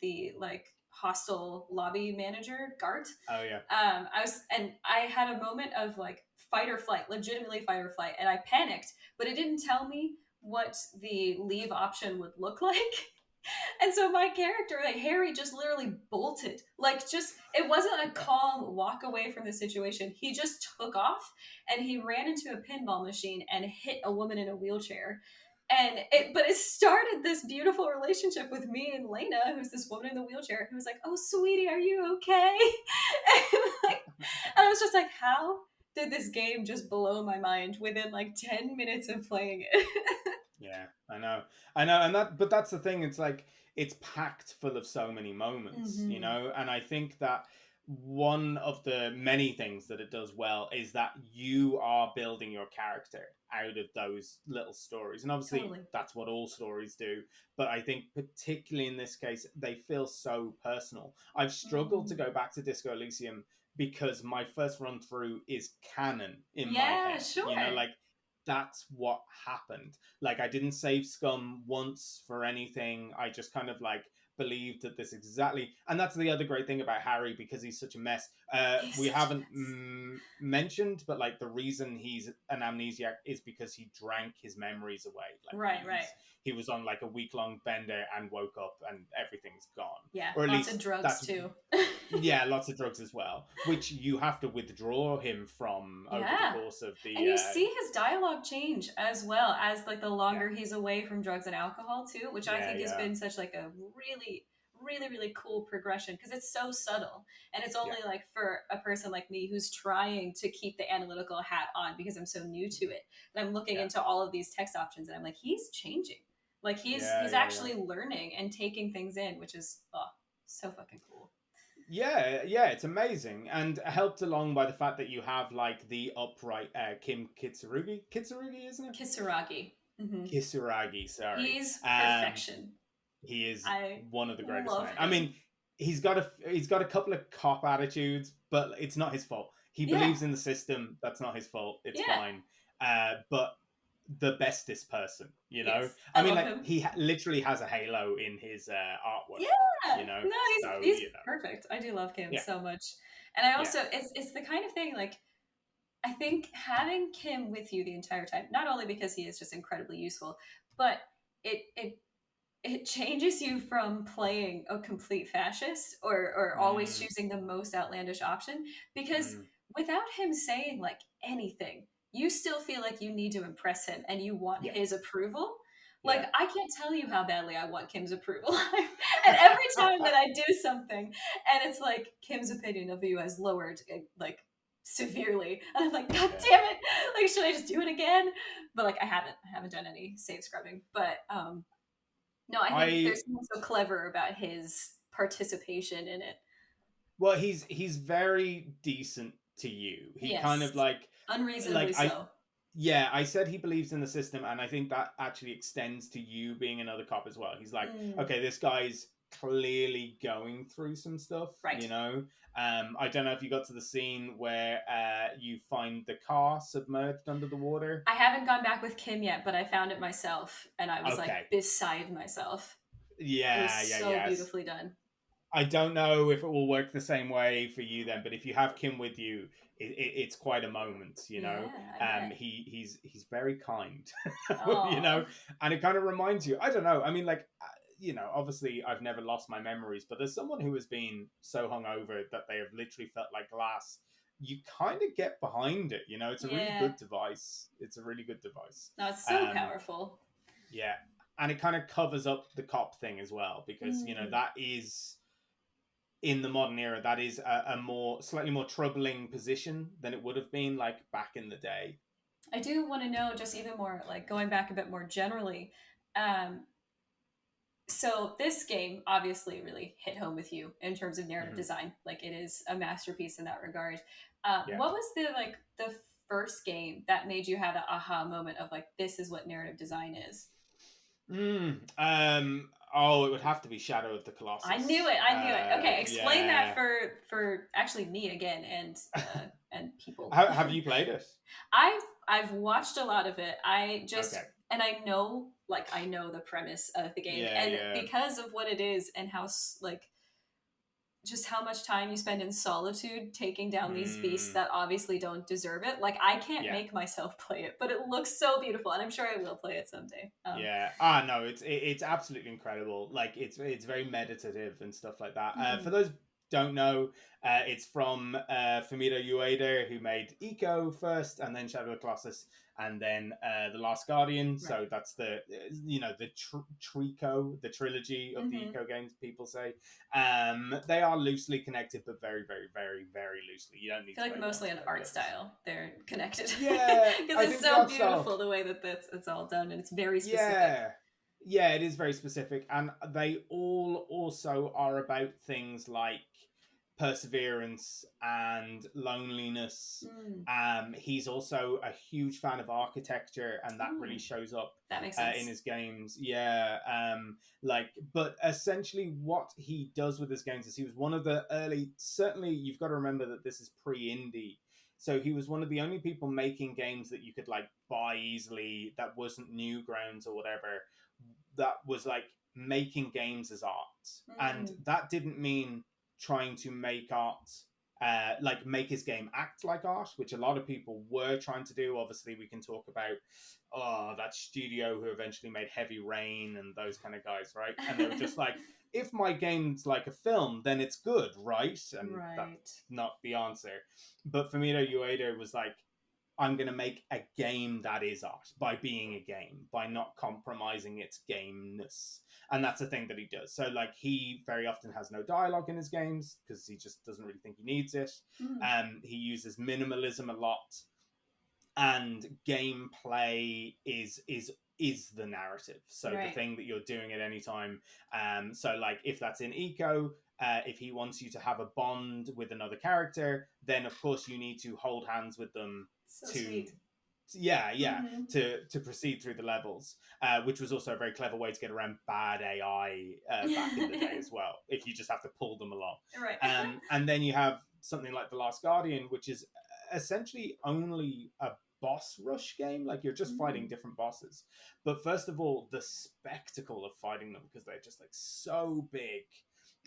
the like hostel lobby manager, Gart. Oh yeah. And I had a moment of like fight or flight, legitimately fight or flight, and I panicked, but it didn't tell me what the leave option would look like. And so my character, like Harry, just literally bolted. Like, just it wasn't a calm walk away from the situation. He just took off and he ran into a pinball machine and hit a woman in a wheelchair. But it started this beautiful relationship with me and Lena, who's this woman in the wheelchair, who was like, "Oh, sweetie, are you okay?" And I was just like, "How did this game just blow my mind within like 10 minutes of playing it?" Yeah, I know, and but that's the thing. It's like it's packed full of so many moments, you Mm-hmm. know. And I think that one of the many things that it does well is that you are building your character out of those little stories, and obviously Totally. that's what all stories do. But I think particularly in this case, they feel so personal. I've struggled to Mm. go back to Disco Elysium because my first run through is canon in my Yeah, head. You know, sure. like that's what happened. Like I didn't save scum once for anything. I just kind of like believed that this exactly, and that's the other great thing about Harry because he's such a mess. He's We such a haven't mess. mentioned, but like the reason he's an amnesiac is because he drank his memories away. Like Right, right. he was on like a week long bender and woke up and everything's gone, Yeah, or at lots least of drugs that's too. yeah, lots of drugs as well, which you have to withdraw him from over the Yeah. course of the And you see his dialogue change as well as like the yeah, longer he's away from drugs and alcohol too, which I yeah, think has yeah, been such like a really cool progression because it's so subtle and it's yeah, only like for a person like me who's trying to keep the analytical hat on because I'm so new to it that I'm looking yeah, into all of these text options and I'm like he's changing. Like yeah, he's yeah, yeah. actually learning and taking things in, which is so fucking cool. Yeah, yeah, it's amazing, and helped along by the fact that you have like the upright Kim Kitsurugi, isn't it? Kisaragi. Hmm. Kisuragi, sorry. He's Um, perfection. he is I one of the greatest love men. I him. mean, he's got a couple of cop attitudes, but it's not his fault. He Yeah, believes in the system. That's not his fault. It's yeah. fine. But the bestest person, you know. Yes, I I mean, love like him. literally has a halo in his artwork, Yeah, you know. no, So he's you know, perfect. I do love Kim yeah, so much, and I yeah, also it's the kind of thing like I think having Kim with you the entire time, not only because he is just incredibly useful, but it it changes you from playing a complete fascist or always Mm, choosing the most outlandish option, because mm, without him saying like anything, you still feel like you need to impress him and you want yeah, his approval. Like, yeah. I can't tell you how badly I want Kim's approval. And every time that I do something and it's like Kim's opinion of you has lowered like severely, and I'm like, God Yeah. damn it! Like, should I just do it again? But like, I haven't done any save scrubbing. But no, I think I there's something so clever about his participation in it. Well, he's very decent to you. He kind of Yes, unreasonably like I so. yeah, I said he believes in the system, and I think that actually extends to you being another cop as well. He's like, Mm, okay, this guy's clearly going through some stuff, right. you know. I don't know if you got to the scene where you find the car submerged under the water. I haven't gone back with Kim yet, but I found it myself, and I was like Okay, beside myself. It yeah, was yeah, so yes. beautifully done. I don't know if it will work the same way for you then, but if you have Kim with you, it's quite a moment, you know. Yeah, I bet. He's very kind, you Oh, know, and it kind of reminds you. I don't know. I mean, like, you know, obviously I've never lost my memories, but there's someone who has been so hungover that they have literally felt like glass. You kind of get behind it, you know. It's a really yeah. good device. It's a really good device. No, it's so Um, powerful. yeah, and it kind of covers up the cop thing as well because you know Mm. that is in the modern era, that is a more slightly more troubling position than it would have been like back in the day. I do want to know just even more, like going back a bit more generally. Um, so this game obviously really hit home with you in terms of narrative Hmm. design. Like, it is a masterpiece in that regard. Yeah. What was the first game that made you have an aha moment of like, this is what narrative design is? Oh, it would have to be Shadow of the I knew it. Colossus. I knew it. Okay, explain that Yeah. for actually me again and people. Have you played it? I've watched a lot of it. I just Okay. and I know, like, I know the premise of the game, Yeah, and yeah. because of what it is and how like just how much time you spend in solitude taking down these beasts Mm, that obviously don't deserve it. Like, I can't yeah. make myself play it, but it looks so beautiful, and I'm sure I will play it someday. Yeah. No, it's absolutely incredible. Like it's very meditative and stuff like that. For Mm, those who don't know, it's from Fumito Ueda, who made Eco first, and then Shadow of the Colossus, and then The Last Guardian. right. So that's the you know the Trico, the trilogy of the Mm-hmm. Eco games. People say they are loosely connected, but very, very, very, very loosely. You don't I need feel to like play one mostly to an play the art others. style they're connected Yeah, because I it's think the so art style. beautiful the way that it's all done, and it's very specific. Yeah. Yeah, it is very specific. And they all also are about things like perseverance and loneliness. Mm. He's also a huge fan of architecture, and that really Oh, shows up that makes in sense. his games. Yeah. But essentially, what he does with his games is he was one of the early, certainly, you've got to remember that this is pre indie. So he was one of the only people making games that you could like buy easily, that wasn't Newgrounds or whatever, that was like making games as art. And Mm. that didn't mean trying to make art like make his game act like art, which a lot of people were trying to do. Obviously, we can talk about that studio who eventually made Heavy Rain and those kind of guys, right? And they were just like, if my game's like a film, then it's good, right? And Right. that's not the answer. But Fumito Ueda was like, I'm going to make a game that is art by being a game, by not compromising its gameness. And that's a thing that he does. So, like, he very often has no dialogue in his games because he just doesn't really think he needs it. Mm. He uses minimalism a lot, and gameplay is the narrative. So the Right. thing that you're doing at any time. So like if that's in Eco, if he wants you to have a bond with another character, then of course you need to hold hands with them So to sweet. yeah Mm-hmm. to proceed through the levels, which was also a very clever way to get around bad AI back in the day as well, if you just have to pull them along. Right. And then you have something like The Last Guardian, which is essentially only a boss rush game. Like you're just fighting Mm. different bosses, but first of all, the spectacle of fighting them, because they're just like so big,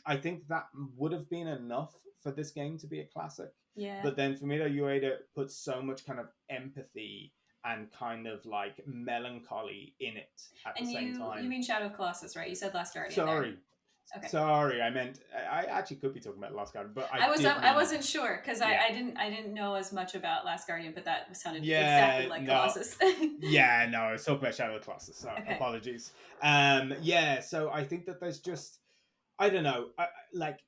I think that would have been enough for this game to be a classic. Yeah. But then Fumito Ueda puts so much kind of empathy and kind of like melancholy in it at the And same you time. mean Shadow of Colossus, right? You said Last Guardian there. Sorry. Okay. Sorry, I meant I actually could be talking about Last Guardian, but I wasn't sure because yeah. I didn't know as much about Last Guardian, but that sounded exactly Yeah, like no. Colossus. Yeah, no, I was talking about Shadow of the Colossus, so Okay. apologies. Yeah, so I think that there's just I don't know, like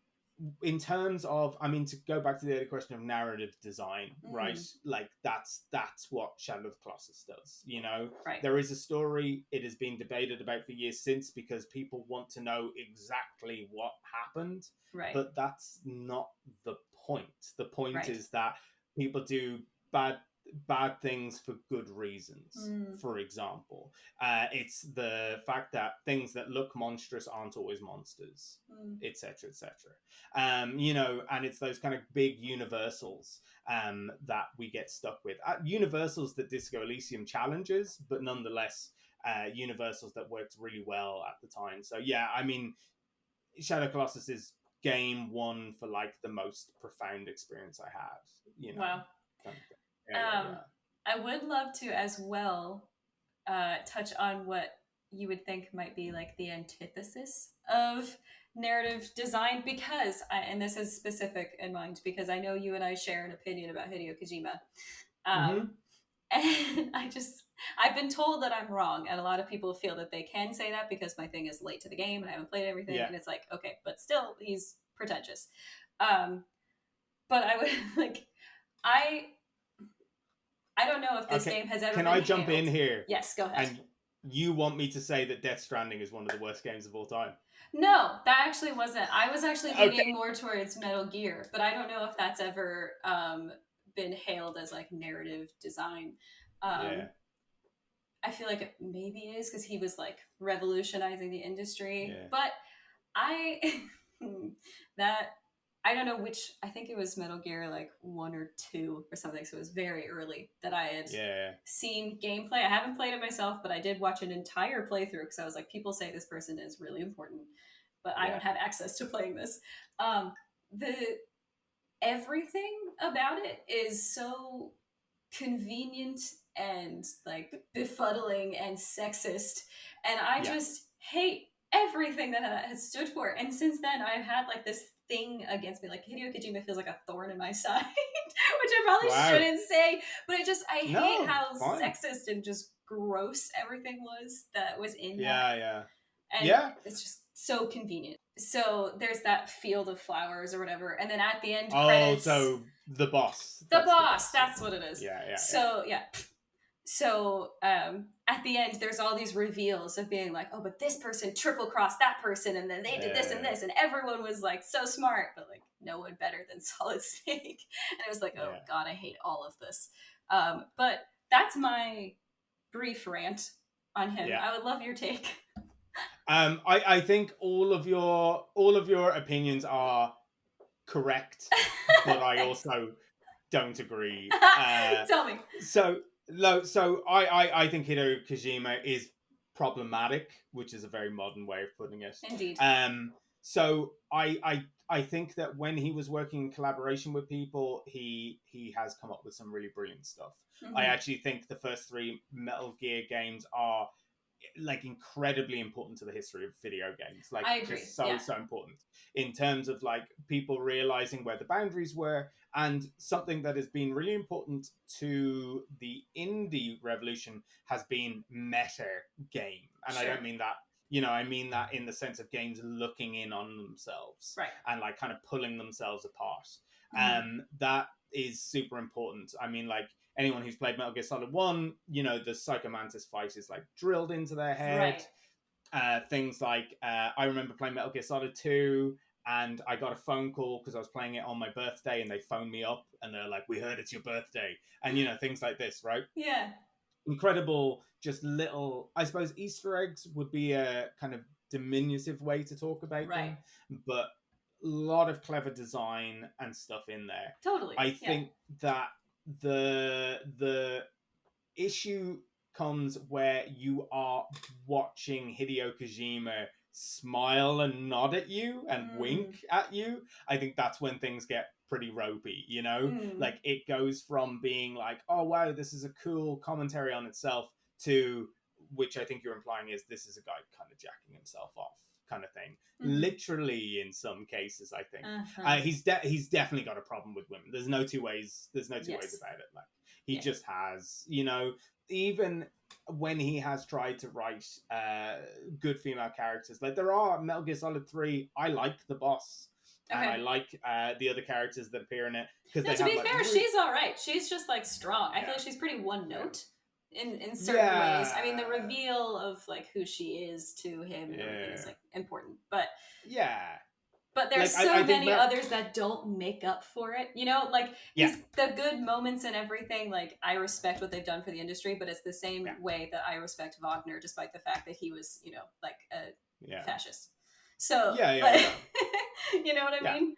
in terms of, I mean, to go back to the other question of narrative design, right? Like that's what Shadow of the Colossus does. You know, Right. there is a story. It has been debated about for years since because people want to know exactly what happened. Right. But that's not the point. The point Right. is that people do bad things for good reasons. For example, it's the fact that things that look monstrous aren't always monsters, etc., etc. You know, and it's those kind of big universals that we get stuck with. Universals that Disco Elysium challenges, but nonetheless, universals that worked really well at the time. So yeah, I mean, Shadow Colossus is game one for like the most profound experience I had. You know, wow. Kind of thing. Yeah. I would love to as well touch on what you would think might be like the antithesis of narrative design because and this is specific in mind because I know you and I share an opinion about Hideo Kojima. And I've been told that I'm wrong, and a lot of people feel that they can say that because my thing is late to the game and I haven't played everything, and it's like, okay, but still he's pretentious. But I would like I don't know if this game has ever Can been I jump hailed. in here? Yes, go ahead. And you want me to say that Death Stranding is one of the worst games of all time? No, that actually wasn't. I was actually leaning more towards Metal Gear, but I don't know if that's ever been hailed as like narrative design. Yeah. I feel like maybe it is because he was like revolutionizing the industry, Yeah. but I that I don't know which. I think it was Metal Gear like 1 or 2 or something. So it was very early that I had seen gameplay. I haven't played it myself, but I did watch an entire playthrough because I was like, people say this person is really important, but I don't have access to playing this. The everything about it is so convenient and like befuddling and sexist, and I just hate everything that has stood for. And since then, I've had like this thing against me. Like Hideo Kojima feels like a thorn in my side, which I probably shouldn't say, but I hate how sexist and just gross everything was that was in that. And it's just so convenient. So there's that field of flowers or whatever, and then at the end credits. So the boss. That's what it is. Yeah. So at the end, there's all these reveals of being like, oh, but this person triple crossed that person, and then they did this and this, and everyone was like so smart, but like no one better than Solid Snake. And it was like, oh god, I hate all of this. But that's my brief rant on him. I would love your take. I think all of your opinions are correct, but I also don't agree. Tell me. So I think Hideo Kojima is problematic, which is a very modern way of putting it. Indeed. So I think that when he was working in collaboration with people, he has come up with some really brilliant stuff. I actually think the first 3 Metal Gear games are like incredibly important to the history of video games. Like I agree. Just so important in terms of like people realizing where the boundaries were, and something that has been really important to the indie revolution has been meta game. And I don't mean that, I mean that in the sense of games looking in on themselves, and like kind of pulling themselves apart. That is super important. I mean, like anyone who's played Metal Gear Solid 1, the Psycho Mantis fight is like drilled into their head. Things like, I remember playing Metal Gear Solid 2, and I got a phone call because I was playing it on my birthday, and they phoned me up and they're like, we heard it's your birthday. And, things like this, right? Yeah. Incredible, just little, I suppose Easter eggs would be a kind of diminutive way to talk about them. But a lot of clever design and stuff in there. Totally. I think that the issue comes where you are watching Hideo Kojima smile and nod at you and wink at you. I think that's when things get pretty ropey, you know? Mm. Like, it goes from being like, oh, wow, this is a cool commentary on itself, to, which I think you're implying is, this is a guy kind of jacking himself off kind of thing. Mm-hmm. Literally, in some cases, I think. Uh-huh. He's definitely got a problem with women. There's no two ways ways about it. Like, he just has, you know, even when he has tried to write good female characters. Like, there are Metal Gear Solid 3, I like the boss. Okay. And I like the other characters that appear in it. No, they to have, be like, fair, she's all right. She's just, like, strong. I feel like she's pretty one note in certain ways. I mean, the reveal of, like, who she is to him and everything is, like, important. But but there's like, so many others that don't make up for it, you know? Like, he's the good moments and everything. Like, I respect what they've done for the industry, but it's the same way that I respect Wagner, despite the fact that he was, you know, like a fascist. So, you know what I mean?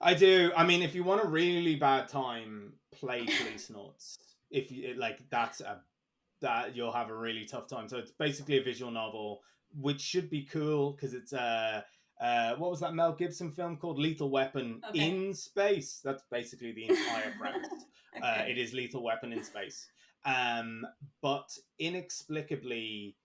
I do. I mean, if you want a really bad time, play Police Notes. If you like, that you'll have a really tough time. So it's basically a visual novel, which should be cool because it's what was that Mel Gibson film called? Lethal Weapon in space. That's basically the entire premise. It is Lethal Weapon in space. But inexplicably,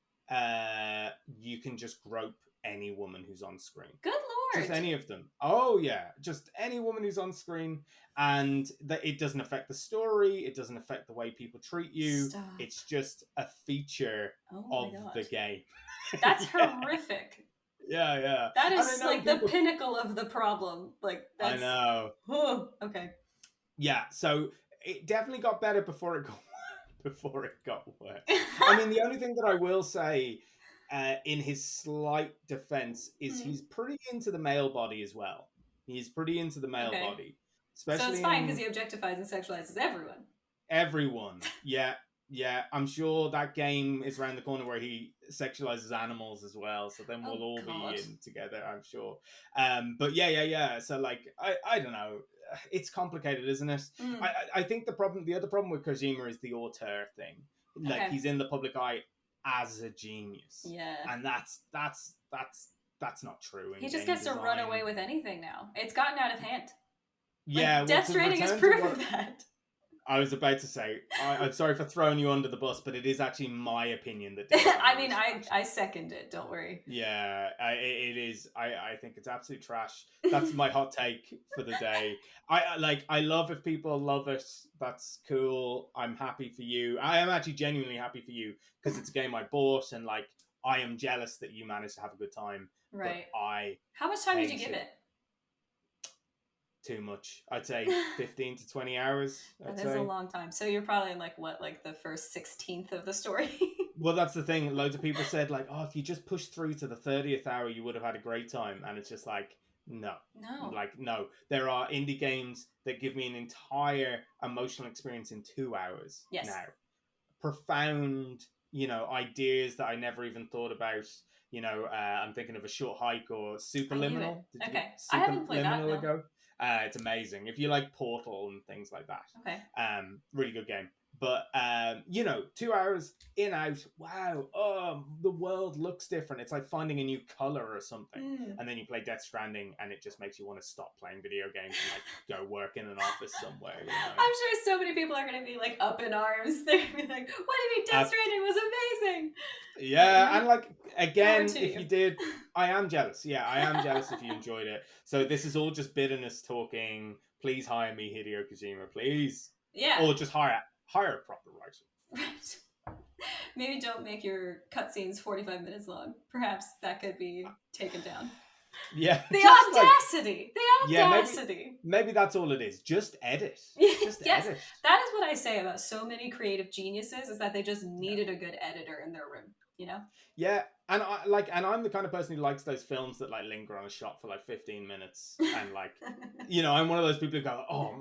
you can just grope any woman who's on screen. Good lord. Just any of them. Oh yeah, just any woman who's on screen, and that it doesn't affect the story. It doesn't affect the way people treat you. Stop. It's just a feature of the game. That's horrific. Yeah. That is like the pinnacle of the problem. Like, that's... I know. Oh, okay. Yeah, so it definitely got better before it got worse. I mean, the only thing that I will say, in his slight defense, is he's pretty into the male body as well. He's pretty into the male body. Especially so it's fine because he objectifies and sexualizes everyone. Everyone. Yeah. I'm sure that game is around the corner where he sexualizes animals as well. So then we'll all be in together, I'm sure. But yeah. So, like, I don't know. It's complicated, isn't it? I think the other problem with Kojima is the auteur thing. Like, he's in the public eye as a genius. Yeah. And that's not true. He just gets to run away with anything now. It's gotten out of hand. Yeah. Like, Death Stranding is proof of that. I was about to say, I'm sorry for throwing you under the bus, but it is actually my opinion that... I mean, I second it, don't worry. Yeah, it is. I think it's absolute trash. That's my hot take for the day. I love if people love it. That's cool. I'm happy for you. I am actually genuinely happy for you, because it's a game I bought, and, like, I am jealous that you managed to have a good time. Right. But how much time did you give it? Too much. I'd say 15 to 20 hours. That is a long time. So you're probably in, like, the first 16th of the story? Well, that's the thing. Loads of people said, like, oh, if you just pushed through to the 30th hour, you would have had a great time. And it's just like, no. Like, no. There are indie games that give me an entire emotional experience in 2 hours now. Profound, ideas that I never even thought about. I'm thinking of A Short Hike or Superliminal. I haven't played that, no. It's amazing. If you like Portal and things like that. Okay. Really good game. But, 2 hours in, out, wow, the world looks different. It's like finding a new color or something. And then you play Death Stranding, and it just makes you want to stop playing video games and, like, go work in an office somewhere. I'm sure so many people are going to be, like, up in arms. They're going to be like, what do you mean Death Stranding was amazing? Yeah, and, like, again, if you did, I am jealous. Yeah, I am jealous if you enjoyed it. So this is all just bitterness talking. Please hire me, Hideo Kojima, please. Yeah. Or just hire a proper writer. Right. Maybe don't make your cutscenes 45 minutes long. Perhaps that could be taken down. Yeah. The audacity! The audacity! Maybe that's all it is. Just edit. Just edit. That is what I say about so many creative geniuses, is that they just needed a good editor in their room, Yeah, and I'm the kind of person who likes those films that, like, linger on a shot for, like, 15 minutes, and, like, I'm one of those people who go, oh,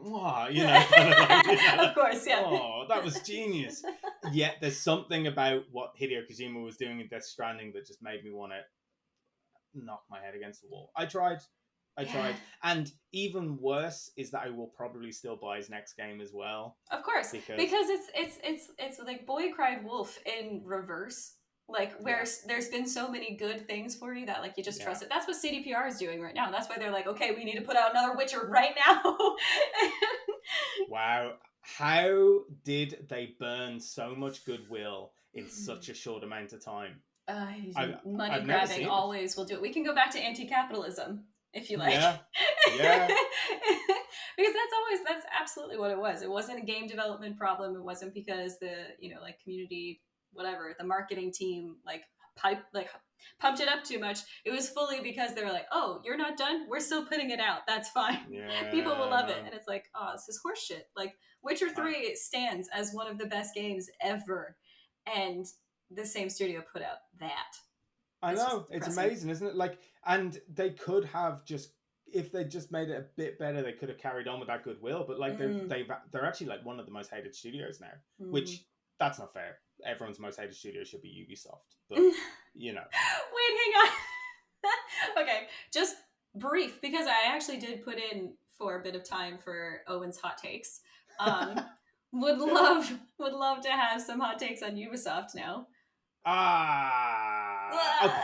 Of course, yeah. Oh, that was genius. Yet there's something about what Hideo Kojima was doing in Death Stranding that just made me want to knock my head against the wall. I tried. And even worse is that I will probably still buy his next game as well. Of course, because it's like Boy Cried Wolf in reverse. Like where Yeah. there's been so many good things for you that like you just Yeah. trust it. That's what CDPR is doing right now. That's why they're like, okay, we need to put out another Witcher right now. Wow. How did they burn so much goodwill in such a short amount of time? I've Money I've never grabbing seen it. always will do it. We can go back to anti-capitalism if you like. Yeah. Yeah. Because that's absolutely what it was. It wasn't a game development problem. It wasn't because the, like community, whatever, the marketing team pumped it up too much. It was fully because they were like, oh, you're not done? We're still putting it out. That's fine. People will Yeah. love it. No. And it's like, oh, this is horseshit. Like Witcher I, 3 stands as one of the best games ever. And the same studio put out that. I It's know. just It's depressing. amazing, isn't it? Like, and they could have just, if they just made it a bit better, they could have carried on with that goodwill. But like they're actually like one of the most hated studios now, which that's not fair. Everyone's most hated studio should be Ubisoft, but you know. Wait, hang on. Okay, just brief, because I actually did put in for a bit of time for Owen's hot takes. Would love to have some hot takes on Ubisoft now. Okay.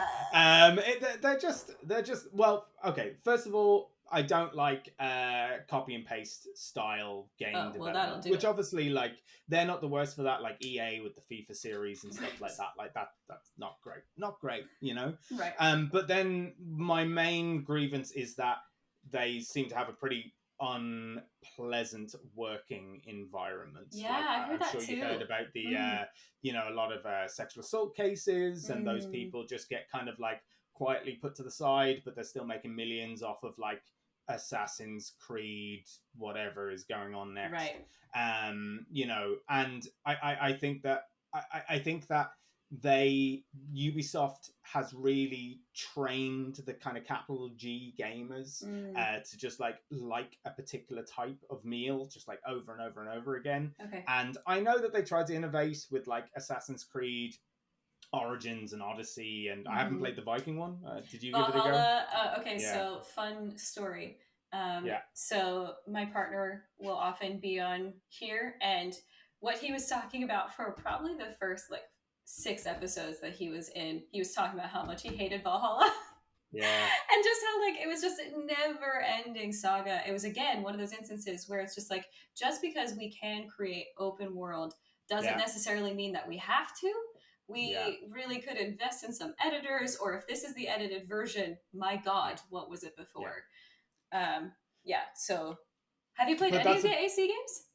They're just well. Okay, first of all, I don't like copy and paste style game development, which obviously like they're not the worst for that. Like EA with the FIFA series and stuff like that. Like that's not great, you know. Right. But then my main grievance is that they seem to have a pretty unpleasant working environment. Yeah, like, I heard I'm that sure too. You heard about the a lot of sexual assault cases, and those people just get kind of like quietly put to the side, but they're still making millions off of like Assassin's Creed, whatever is going on next. Right. And I think that I think that Ubisoft has really trained the kind of capital G gamers to just like a particular type of meal, just like over and over and over again. Okay. And I know that they tried to innovate with like Assassin's Creed Origins and Odyssey, and I haven't played the Viking one. Did you give it a go? Okay, yeah. So fun story. Yeah. So my partner will often be on here, and what he was talking about for probably the first like 6 episodes that he was in, he was talking about how much he hated Valhalla. Yeah. And just how like it was just a never ending saga. It was again one of those instances where it's just like, just because we can create open world doesn't necessarily mean that we have to. We really could invest in some editors, or if this is the edited version, my God, what was it before? So have you played any of the AC games?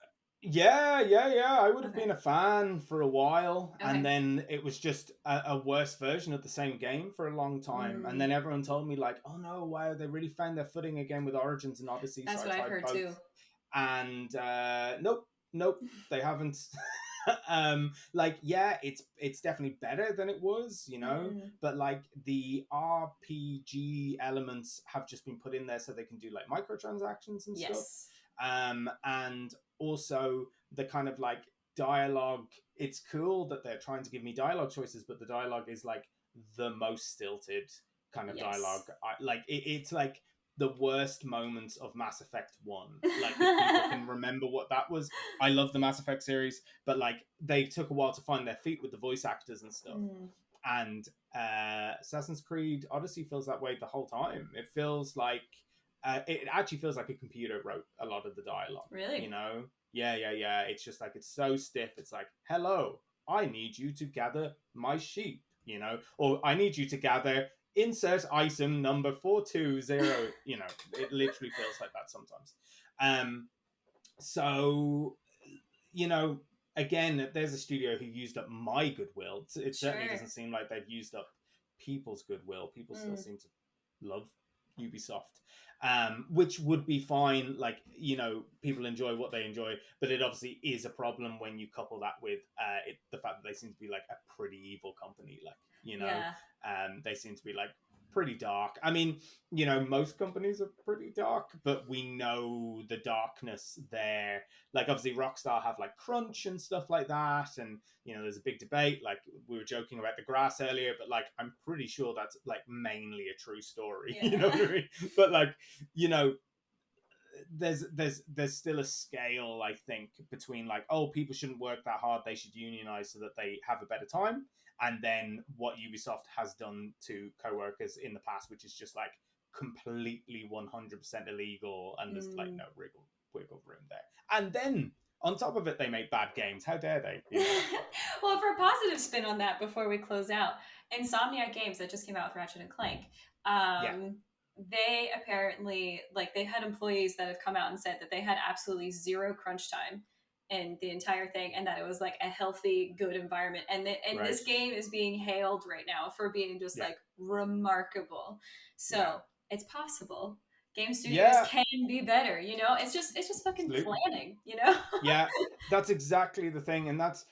Yeah. I would have been a fan for a while, and then it was just a worse version of the same game for a long time. And then everyone told me like, "Oh no, wow, they really found their footing again with Origins and Odyssey." That's what I've heard both. Too. And nope, they haven't. It's definitely better than it was, you know. But like the RPG elements have just been put in there so they can do like microtransactions and stuff. And also the kind of like dialogue, it's cool that they're trying to give me dialogue choices, but the dialogue is like the most stilted kind of dialogue. It's like the worst moments of Mass Effect 1. Like, if people can remember what that was. I love the Mass Effect series, but like they took a while to find their feet with the voice actors and stuff. And Assassin's Creed Odyssey feels that way the whole time. It feels like it actually feels like a computer wrote a lot of the dialogue. Really? You know? Yeah. It's just like, it's so stiff. It's like, hello, I need you to gather my sheep, you know? Or I need you to gather insert item number 420, you know? It literally feels like that sometimes. So, you know, again, there's a studio who used up my goodwill. It certainly doesn't seem like they've used up people's goodwill. People still seem to love Ubisoft, which would be fine. Like, you know, people enjoy what they enjoy, but it obviously is a problem when you couple that with the fact that they seem to be like a pretty evil company. Like, you know, they seem to be like pretty dark. I mean, you know, most companies are pretty dark, but we know the darkness there. Like, obviously Rockstar have like crunch and stuff like that, and you know, there's a big debate. Like, we were joking about the grass earlier, but like, I'm pretty sure that's like mainly a true story. You know what I mean? But like, you know, there's still a scale, I think, between like, oh, people shouldn't work that hard, they should unionize so that they have a better time, and then what Ubisoft has done to co-workers in the past, which is just like completely 100% illegal, and there's like no wiggle room there. And then on top of it, they make bad games. How dare they? You know? Well, for a positive spin on that, before we close out, Insomniac Games that just came out with Ratchet and Clank. They apparently, like, they had employees that have come out and said that they had absolutely zero crunch time in the entire thing, and that it was like a healthy, good environment. And this game is being hailed right now for being just like remarkable. So it's possible. Game studios can be better, you know. It's just fucking planning, you know. Yeah, that's exactly the thing, and that's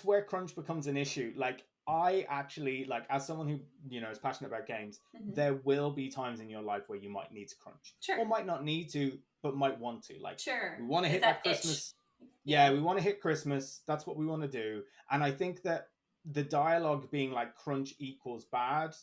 where crunch becomes an issue. Like, I actually, like, as someone who, you know, is passionate about games, there will be times in your life where you might need to crunch, or might not need to, but might want to. Like, we want to hit that Christmas. Yeah, we want to hit Christmas. That's what we want to do. And I think that the dialogue being like crunch equals bad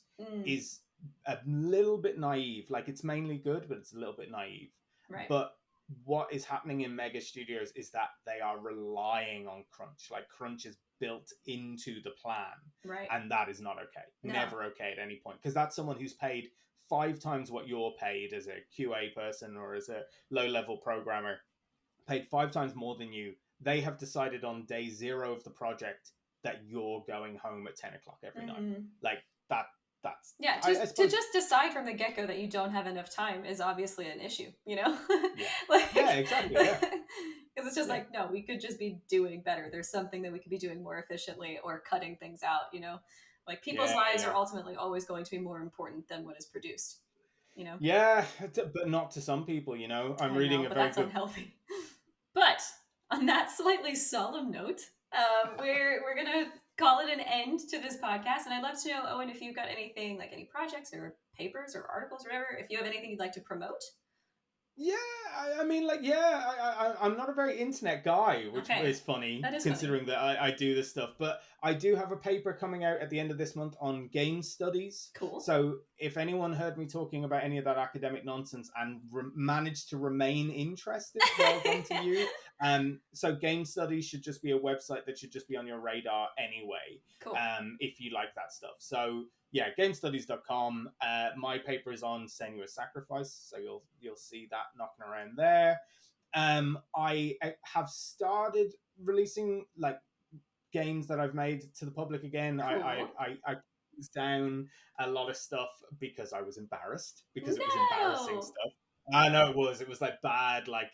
is a little bit naive. Like, it's mainly good, but it's a little bit naive. Right. But what is happening in mega studios is that they are relying on crunch. Like, crunch is built into the plan. Right. And that is not okay. No. Never okay at any point. Because that's someone who's paid 5 times what you're paid as a QA person or as a low-level programmer, paid 5 times more than you. They have decided on day 0 of the project that you're going home at 10 o'clock every night. Like, that's to just decide from the get-go that you don't have enough time is obviously an issue, you know. Exactly. Because it's just like, no, we could just be doing better. There's something that we could be doing more efficiently, or cutting things out, you know. Like, people's lives are ultimately always going to be more important than what is produced, you know. Yeah, but not to some people, you know. I'm reading a very that's unhealthy. But on that slightly solemn note, we're gonna call it an end to this podcast, and I'd love to know, Owen, if you've got anything, like any projects or papers or articles or whatever, if you have anything you'd like to promote. Yeah, I mean, like, I'm not a very internet guy, which is funny, considering that I do this stuff. But I do have a paper coming out at the end of this month on game studies. Cool. So if anyone heard me talking about any of that academic nonsense and managed to remain interested, well done to you. So game studies should just be a website that should just be on your radar anyway. Cool. If you like that stuff. So yeah, gamestudies.com. My paper is on Senua's Sacrifice, so you'll see that knocking around there. I have started releasing like games that I've made to the public again. Cool. I closed down a lot of stuff because I was embarrassed, because it was embarrassing stuff. I know it was like bad, like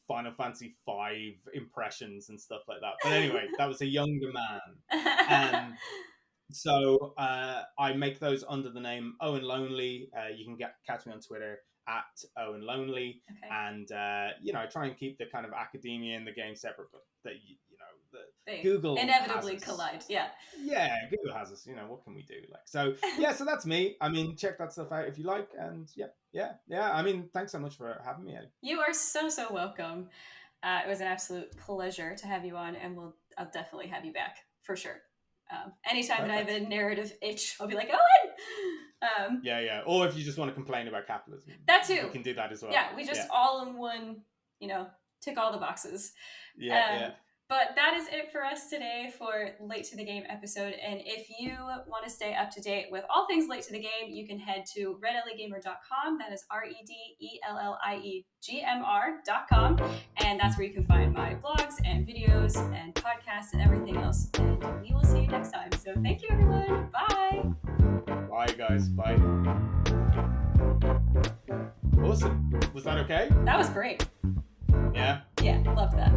Final Fantasy V impressions and stuff like that. But anyway, that was a younger man. So I make those under the name Owen Lonely. You can catch me on Twitter at Owen Lonely, and you know, I try and keep the kind of academia and the game separate, but that Google inevitably collide. Yeah, Google has us. You know, what can we do? Like, so yeah, so that's me. I mean, check that stuff out if you like, and yeah. I mean, thanks so much for having me, Ellie. You are so welcome. It was an absolute pleasure to have you on, and I'll definitely have you back for sure. Anytime that I have a narrative itch, I'll be like, Owen! Yeah. Or if you just want to complain about capitalism. That too. You can do that as well. Yeah, we just all in one, you know, tick all the boxes. Yeah. But that is it for us today for Late to the Game episode. And if you want to stay up to date with all things Late to the Game, you can head to redelliegamer.com. That is REDELLIEGMR.com. And that's where you can find my blogs and videos and podcasts and everything else. And we will see you next time. So thank you, everyone. Bye. Bye, guys. Bye. Awesome. Was that okay? That was great. Yeah? Yeah, loved that.